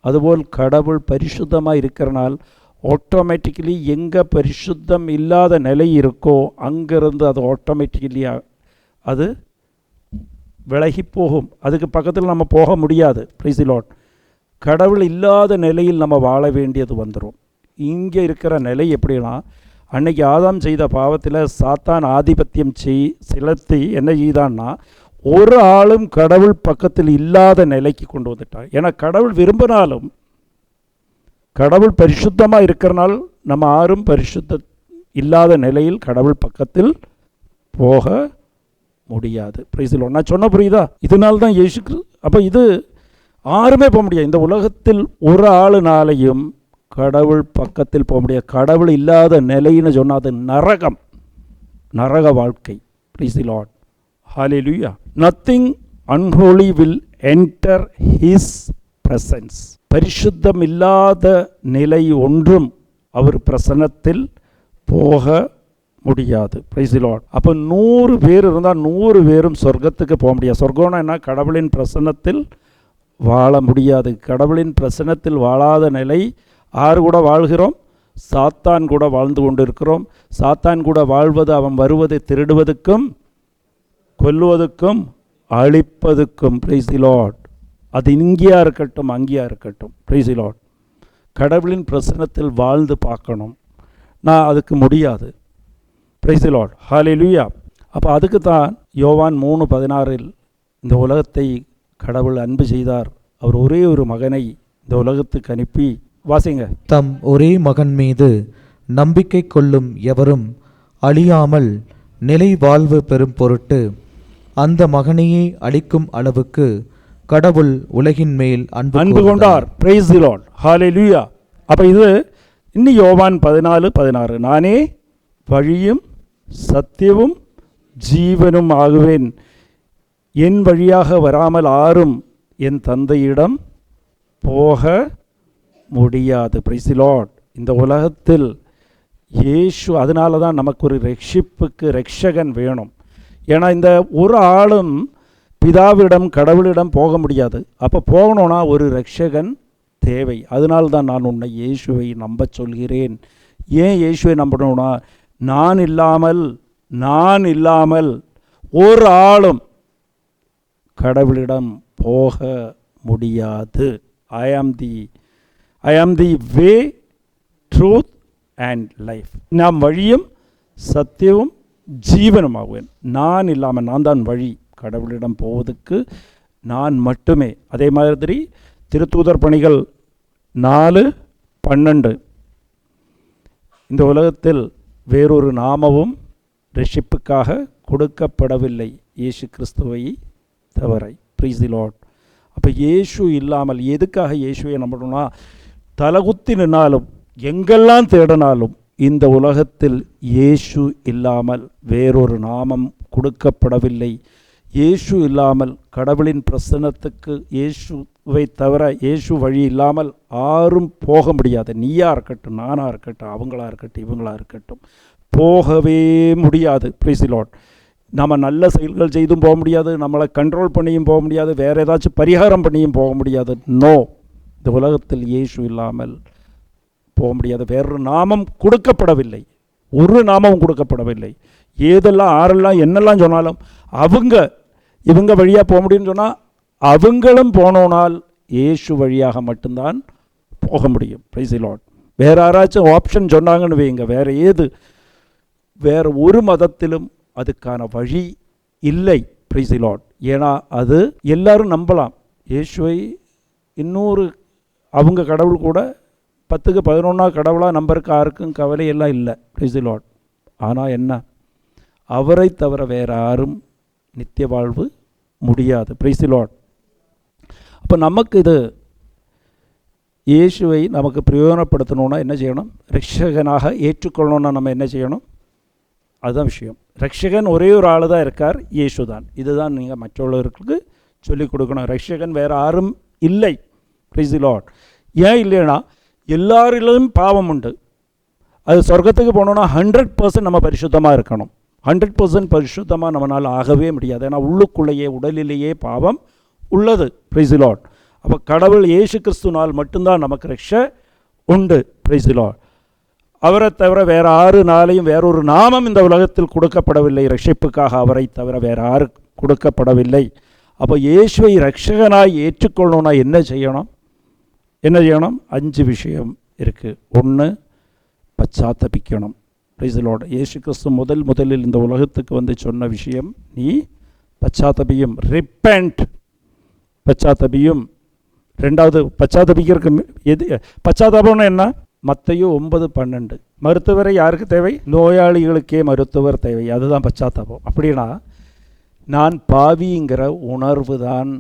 அதுபோல் கடவுள் பரிசுத்தமாக இருக்கிறனால் ஆட்டோமேட்டிக்கலி எங்கே பரிசுத்தம் இல்லாத நிலை இருக்கோ அங்கேருந்து அது ஆட்டோமேட்டிக்கலி அது விலகி போகும். அதுக்கு பக்கத்தில் நம்ம போக முடியாது. Praise the Lord. கடவுள் இல்லாத நிலையில் நம்ம வாழ வேண்டியது வந்துடும். இங்கே இருக்கிற நிலை எப்படின்னா, அன்னைக்கு ஆதாம் செய்த பாவத்தில் சாத்தான் ஆதிபத்தியம் செலுத்தி என்ன செய்தான்னா, ஒரு ஆளும் கடவுள் பக்கத்தில் இல்லாத நிலைக்கு கொண்டு வந்துட்டான். ஏன்னா கடவுள் விரும்பினாலும், கடவுள் பரிசுத்தமாக இருக்கிறனால் நம்ம யாரும் பரிசுத்த இல்லாத நிலையில் கடவுள் பக்கத்தில் போக முடியாது. Praise the Lord. நான் சொன்ன புரியுதா? இதனால தான் இயேசு அப்போ இது யாருமே போக முடியாது. இந்த உலகத்தில் ஒரு ஆளுனாலையும் கடவுள் பக்கத்தில் போக முடியாது. கடவுள் இல்லாத நிலைன்னு சொன்னால் அது நரகம், நரக வாழ்க்கை. Praise the Lord. Hallelujah. Nothing unholy will enter his presence. பரிசுத்தம் இல்லாத நிலை ஒன்றும் அவர் பிரசன்னத்தில் போக முடியாது. Praise the lord. அப்போ 100 பேர் இருந்தால் 100 பேரும் சொர்க்கத்துக்கு போக முடியாது. சொர்க்கம்னா என்ன? கடவுளின் பிரசன்னத்தில் வாழ முடியாது. கடவுளின் பிரசன்னத்தில் வாழாத நிலை யார் கூட வாழ்கிறோம்? சாத்தான் கூட வாழ்ந்து கொண்டு இருக்கிறோம். சாத்தான் கூட வாழ்வது அவன் வருவது திருடுவதற்கும் கொல்லுவதற்கும் அழிப்பதற்கும். Price the Lord. அது இங்கேயா இருக்கட்டும் அங்கேயா இருக்கட்டும். Praise the Lord. கடவுளின் பிரசன்னத்தில் வாழ்ந்து பார்க்கணும். நான் அதுக்கு முடியாது. Praise the Lord. ஹல்லேலூயா. அப்போ அதுக்கு தான் யோவான் 3:16 இந்த உலகத்தை கடவுள் அன்பு செய்தார், அவர் ஒரே ஒரு மகனை இந்த உலகத்துக்கு அனுப்பி, வாசிங்க. தம் ஒரே மகன் மீது நம்பிக்கை கொள்ளும் எவரும் அழியாமல் நிலை வாழ்வு பெறும் பொருட்டு அந்த மகனையே அளிக்கும் அளவுக்கு கடவுள் உலகின் மேல் அன்பு கொண்டார். Praise the Lord. ஹல்லேலூயா. அப்போ இது இன்னும் யோவான் 14:16, நானே வழியும் சத்தியமும் ஜீவனும் ஆகுவேன், என் வழியாக வராமல் யாரும் என் தந்தையிடம் போக முடியாது. Praise the Lord. இந்த உலகத்தில் இயேசு, அதனால தான் நமக்கு ஒரு ரட்சிப்புக்கு ரட்சகன் வேணும். ஏன்னா இந்த ஒரு ஆளும் பிதாவிடம் கடவுளிடம் போக முடியாது. அப்போ போகணுன்னா ஒரு ரட்சகன் தேவை. அதனால தான் நான் உன்னை இயேசுவை நம்ப சொல்கிறேன். ஏன் இயேசுவை நம்பணும்னா, நான் இல்லாமல் ஒரு ஆளும் கடவுளிடம் போக முடியாது. ஐ ஆம் தி வே, ட்ரூத் அண்ட் லைஃப். நான் வழியும் சத்தியமும் ஜீவனுமாகுவேன். நான் இல்லாமல், நான் தான் வழி கடவுளிடம் போவதுக்கு, நான் மட்டுமே. அதே மாதிரி திருத்தூதர் பணிகள் 4:12, இந்த உலகத்தில் வேறொரு நாமமும் ரட்சிப்புக்காக கொடுக்கப்படவில்லை இயேசு கிறிஸ்துவை தவிர. ப்ரைஸ் தி லார்ட். அப்போ இயேசு இல்லாமல், எதுக்காக இயேசுவை நம்பணும்னா, தலகுத்தி நின்னாலும் எங்கெல்லாம் தேடினாலும் இந்த உலகத்தில் இயேசு இல்லாமல் வேறொரு நாமம் கொடுக்கப்படவில்லை. இயேசு இல்லாமல் கடவுளின் பிரசன்னத்துக்கு இயேசுவை தவிர, இயேசு வழி இல்லாமல் யாரும் போக முடியாது. நீயா இருக்கட்டும், நானாக இருக்கட்டும், அவங்களா இருக்கட்டும், இவங்களா இருக்கட்டும், போகவே முடியாது. ப்ரைஸ் தி லார்ட். நம்ம நல்ல செயல்கள் செய்தும் போக முடியாது, நம்மளை கண்ட்ரோல் பண்ணியும் போக முடியாது, வேறு ஏதாச்சும் பரிகாரம் பண்ணியும் போக முடியாது. நோ, இந்த உலகத்தில் இயேசு இல்லாமல் போக முடியாது. வேறொரு நாமம் கொடுக்கப்படவில்லை, ஒரு நாமமும் கொடுக்கப்படவில்லை. ஏதெல்லாம் ஆரெல்லாம் என்னெல்லாம் சொன்னாலும் இவங்க வழியாக போக முடியும்னு சொன்னால், அவங்களும் போனோனால் இயேசு வழியாக மட்டும்தான் போக முடியும். ப்ரைஸ் தி லார்ட். வேறு யாராச்சும் ஆப்ஷன் சொன்னாங்கன்னு வைங்க, வேறு ஒரு மதத்திலும் அதுக்கான வழி இல்லை. ப்ரைஸ் தி லார்ட். ஏன்னா அது எல்லாரும் நம்பலாம் இயேசுவை. இன்னொரு அவங்க கடவுள் கூட 10க்கு 11 கடவுளாக நம்பருக்கு யாருக்கும் கவலையெல்லாம் இல்லை. ப்ரைஸ் தி லார்ட். ஆனால் என்ன, அவரை தவிர வேறு யாரும் நித்திய வாழ்வு முடியாது. ப்ரைஸ் தி லார்ட். அப்போ நமக்கு இது இயேசுவை நமக்கு பிரயோஜனப்படுத்தணுன்னா என்ன செய்யணும்? ரட்சகனாக ஏற்றுக்கொள்ளணுன்னா நம்ம என்ன செய்யணும்? அதுதான் விஷயம். ரட்சகன் ஒரே ஒரு ஆள் தான் இருக்கார், இயேசு தான். இதுதான் நீங்கள் மற்றவர்களுக்கு சொல்லிக் கொடுக்கணும். ரட்சகன் வேறு யாரும் இல்லை. ப்ரைஸ் தி லார்ட். ஏன் இல்லைன்னா, எல்லாரிலும் பாவம் உண்டு. அது சொர்க்கத்துக்கு போனோன்னா 100% நம்ம பரிசுத்தமாக இருக்கணும். 100% பரிசுத்தமாக நம்மளால் ஆகவே முடியாது. ஏன்னா உள்ளுக்குள்ளேயே, உடலிலேயே பாவம் உள்ளது. ப்ரைஸ் தி லார்ட். அப்போ கடவுள் இயேசு கிறிஸ்துனால் மட்டும்தான் நமக்கு ரட்சை உண்டு. ப்ரைஸ் தி லார்ட். அவரை தவிர வேறு 6 நாளையும் வேறொரு நாமம் இந்த உலகத்தில் கொடுக்கப்படவில்லை. ரட்சிப்புக்காக அவரை தவிர வேறு 6 கொடுக்கப்படவில்லை. அப்போ இயேசுவை ரட்சகனாய் ஏற்றுக்கொள்ளணும்னா என்ன செய்யணும்? 5 விஷயம் இருக்குது. 1, பச்சாத்தபிக்கணும். ப்ரைஸ் தி லார்ட். இயேசு கிறிஸ்து முதலில் இந்த உலகத்துக்கு வந்து சொன்ன விஷயம், நீ பச்சாத்தபியும், ரிப்பெண்ட், பச்சாத்தபியும். 2வது பச்சாத்தபிக்கிறதுக்கு பச்சாத்தாபம்னு என்ன? மத்தேயு 9:12, மருத்துவரை யாருக்கு தேவை? நோயாளிகளுக்கே மருத்துவர் தேவை. அதுதான் பச்சாத்தாபம். அப்படின்னா நான் பாவிங்கிற உணர்வு தான்,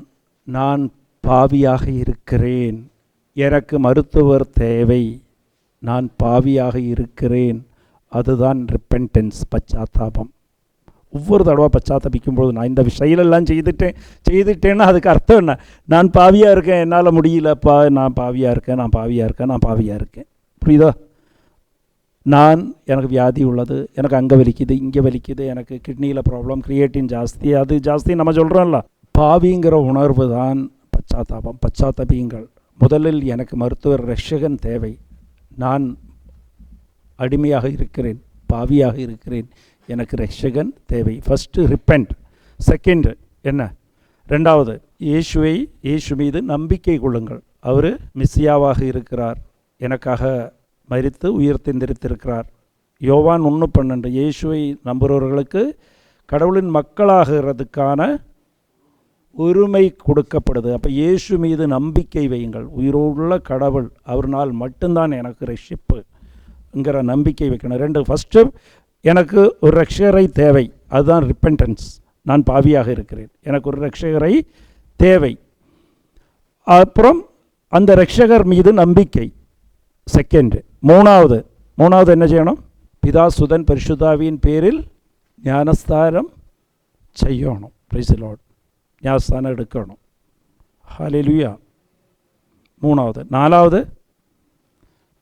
நான் பாவியாக இருக்கிறேன், எனக்கு மருத்துவர் தேவை, நான் பாவியாக இருக்கிறேன், அதுதான் ரிப்பென்டன்ஸ், பச்சாத்தாபம். ஒவ்வொரு தடவை பச்சாத்தாபிக்கும்போது, நான் இந்த செயலெல்லாம் செய்துட்டேன்னா அதுக்கு அர்த்தம் என்ன? நான் பாவியாக இருக்கேன், என்னால் முடியலப்பா, நான் பாவியாக இருக்கேன். புரியுதா? எனக்கு வியாதி உள்ளது, எனக்கு அங்கே வலிக்குது, இங்கே வலிக்குது, எனக்கு கிட்னியில் ப்ராப்ளம், கிரியேட்டின் ஜாஸ்தி, அது ஜாஸ்தி நம்ம சொல்கிறோம்ல. பாவிங்கிற உணர்வு தான் பச்சாத்தாபம். பச்சாத்தாபியுங்கள். முதலில் எனக்கு மருத்துவர் ரட்சகன் தேவை, நான் அடிமையாக இருக்கிறேன், பாவியாக இருக்கிறேன், எனக்கு ரட்சகன் தேவை. First repent. செகண்ட் என்ன? 2வது இயேசு மீது நம்பிக்கை கொள்ளுங்கள். அவர் மெசியாவாக இருக்கிறார், எனக்காக மரித்து உயிர் தெந்திருக்கிறார். யோவான் 1:12, இயேசுவை நம்புகிறவர்களுக்கு கடவுளின் மக்களாகிறதுக்கான உரிமை கொடுக்கப்படுது. அப்போ இயேசு மீது நம்பிக்கை வையுங்கள். உயிரோடுள்ள கடவுள், அவர்னால் மட்டும்தான் எனக்கு ரட்சிப்புங்கிற நம்பிக்கை வைக்கணும். 2, ஃபஸ்ட்டு எனக்கு ஒரு ரட்சகரை தேவை, அதுதான் ரிப்பென்டன்ஸ். நான் பாவியாக இருக்கிறேன், எனக்கு ஒரு ரட்சகரை தேவை. அப்புறம் அந்த ரட்சகர் மீது நம்பிக்கை. செகண்ட். மூணாவது என்ன செய்யணும்? பிதா சுதன் பரிசுத்தாவியின் பேரில் ஞானஸ்தானம் செய்யணும். Price the Lord. ஞானஸ்தானம் எடுக்கணும். ஹல்லேலூயா. மூணாவது. நாலாவது,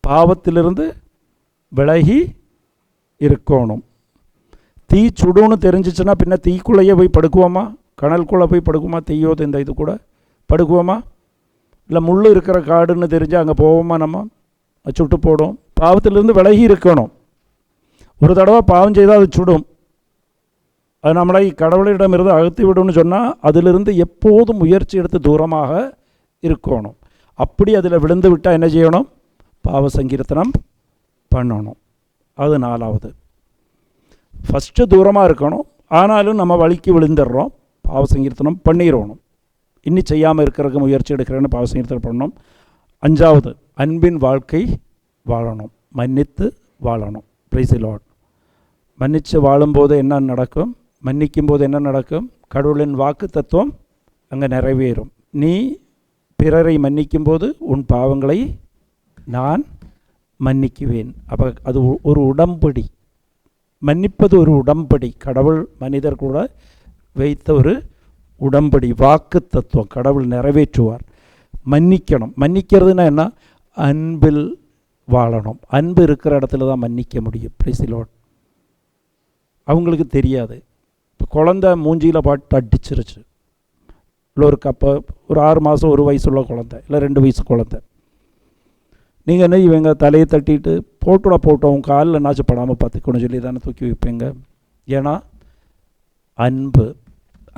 பாவத்திலிருந்து விலகி இருக்கணும். தீ சுடுன்னு தெரிஞ்சிச்சுன்னா பின்ன தீக்குள்ளேயே போய் படுக்குவோமா? கனலுக்குள்ளே போய் படுக்குமா? தீயோது இந்த இது கூட படுக்குவோமா? இல்லை முள் இருக்கிற காடுன்னு தெரிஞ்சு அங்கே போவோமா? நம்ம சுட்டு போடும். பாவத்திலிருந்து விலகி இருக்கணும். ஒரு தடவை பாவம் செய்தால் அது சுடும். அது நம்மளை கடவுளிடமிருந்து அழுத்தி விடும்னு சொன்னால் அதிலிருந்து எப்போதும் முயற்சி எடுத்து தூரமாக இருக்கணும். அப்படி அதில் விழுந்து விட்டால் என்ன செய்யணும்? பாவ சங்கீர்த்தனம் பண்ணணும். அது நாலாவது. ஃபஸ்ட்டு தூரமாக இருக்கணும், ஆனாலும் நம்ம வழிக்கு விழுந்துடுறோம், பாவ சங்கீர்த்தனம் பண்ணிடணும். இன்னி செய்யாமல் இருக்கிறதுக்கு முயற்சி எடுக்கிறேன்னு பாவ சங்கீர்த்தனம் பண்ணணும். அஞ்சாவது, அன்பின் வாழ்க்கை வாழணும், மன்னித்து வாழணும். Price the Lord. மன்னித்து வாழும்போது என்ன நடக்கும்? மன்னிக்கும் போது என்ன நடக்கும்? கடவுளின் வாக்கு தத்துவம் அங்கே நிறைவேறும். நீ பிறரை மன்னிக்கும் போது உன் பாவங்களை நான் மன்னிக்குவேன். அப்போ அது ஒரு உடன்படி. மன்னிப்பது ஒரு உடன்படி. கடவுள் மனிதர் கூட வைத்த ஒரு உடன்படி, வாக்கு தத்துவம். கடவுள் நிறைவேற்றுவார். மன்னிக்கணும். மன்னிக்கிறதுனா என்ன? அன்பில் வாழணும். அன்பு இருக்கிற இடத்துல தான் மன்னிக்க முடியும். Price the Lord. அவங்களுக்கு தெரியாது. இப்போ குழந்தை மூஞ்சியில் பாட்டு அடிச்சிருச்சு, இல்லை ஒரு ஒரு 6 மாதம் 1 வயசுள்ள குழந்தை, இல்லை 2 வயசு குழந்தை, நீங்கள் என்ன இவங்க தலையை தட்டிட்டு போட்டோம் காலில் நாச்சப்படாமல் பார்த்துக்கணும் சொல்லி தானே தூக்கி வைப்பீங்க. ஏன்னா அன்பு,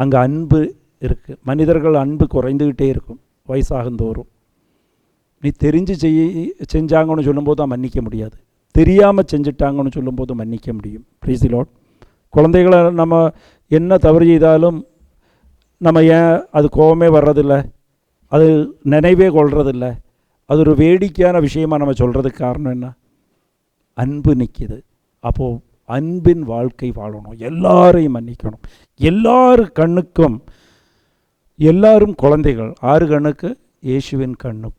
அங்கே அன்பு இருக்குது. மனிதர்கள் அன்பு குறைந்துக்கிட்டே இருக்கும் வயசாகுந்தோறும். நீ தெரிஞ்சு செஞ்சாங்கன்னு சொல்லும்போது தான் மன்னிக்க முடியாது, தெரியாமல் செஞ்சுட்டாங்கன்னு சொல்லும்போது மன்னிக்க முடியும். Price the Lord. குழந்தைகளை நம்ம என்ன தவறு செய்தாலும் நம்ம ஏன் அது கோபமே வர்றதில்லை, அது நினைவே கொள்றதில்லை, அது ஒரு வேடிக்கையான விஷயமாக நம்ம சொல்கிறதுக்கு காரணம் என்ன? அன்பு நிற்கிது. அப்போது அன்பின் வாழ்க்கை வாழணும். எல்லாரையும் மன்னிக்கணும். கண்ணுக்கும் எல்லாரும் குழந்தைகள். 6 கண்ணுக்கு? இயேசுவின் கண்ணுக்கு.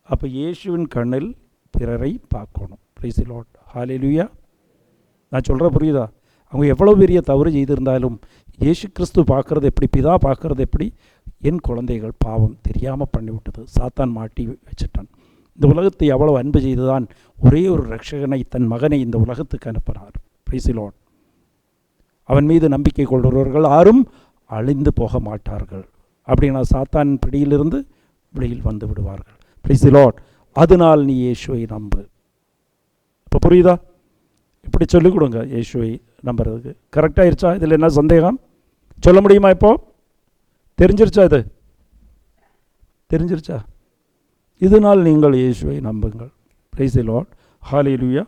அப்போ இயேசுவின் கண்ணில் பிறரை பார்க்கணும். Praise the Lord. ஹல்லேலூயா. நான் சொல்கிற புரியுதா? அவங்க எவ்வளோ பெரிய தவறு செய்திருந்தாலும் இயேசு கிறிஸ்து பார்க்குறது எப்படி, பிதா பார்க்குறது எப்படி? என் குழந்தைகள் பாவம் தெரியாமல் பண்ணிவிட்டது, சாத்தான் மாட்டி வச்சுட்டான். இந்த உலகத்தை எவ்வளோ அன்பு செய்துதான் ஒரே ஒரு ரட்சகனை, தன் மகனை இந்த உலகத்துக்கு அனுப்புகிறார். Price the Lord. அவன் மீது நம்பிக்கை கொள்கிறவர்கள் யாரும் அழிந்து போக மாட்டார்கள். அப்படின்னா சாத்தான் பிடியிலிருந்து வெளியில் வந்து விடுவார்கள். Price the Lord. அதனால் நீ இயேசுவை நம்பு. இப்போ புரியுதா? இப்படி சொல்லிக் கொடுங்க இயேசுவை நம்புறதுக்கு. கரெக்டாகிருச்சா? இதில் என்ன சந்தேகம்? சொல்ல முடியுமா? இப்போது தெரிஞ்சிருச்சா? இது தெரிஞ்சிருச்சா? இதனால் நீங்கள் இயேசுவை நம்புங்கள். Price the Lord. ஹல்லேலூயா.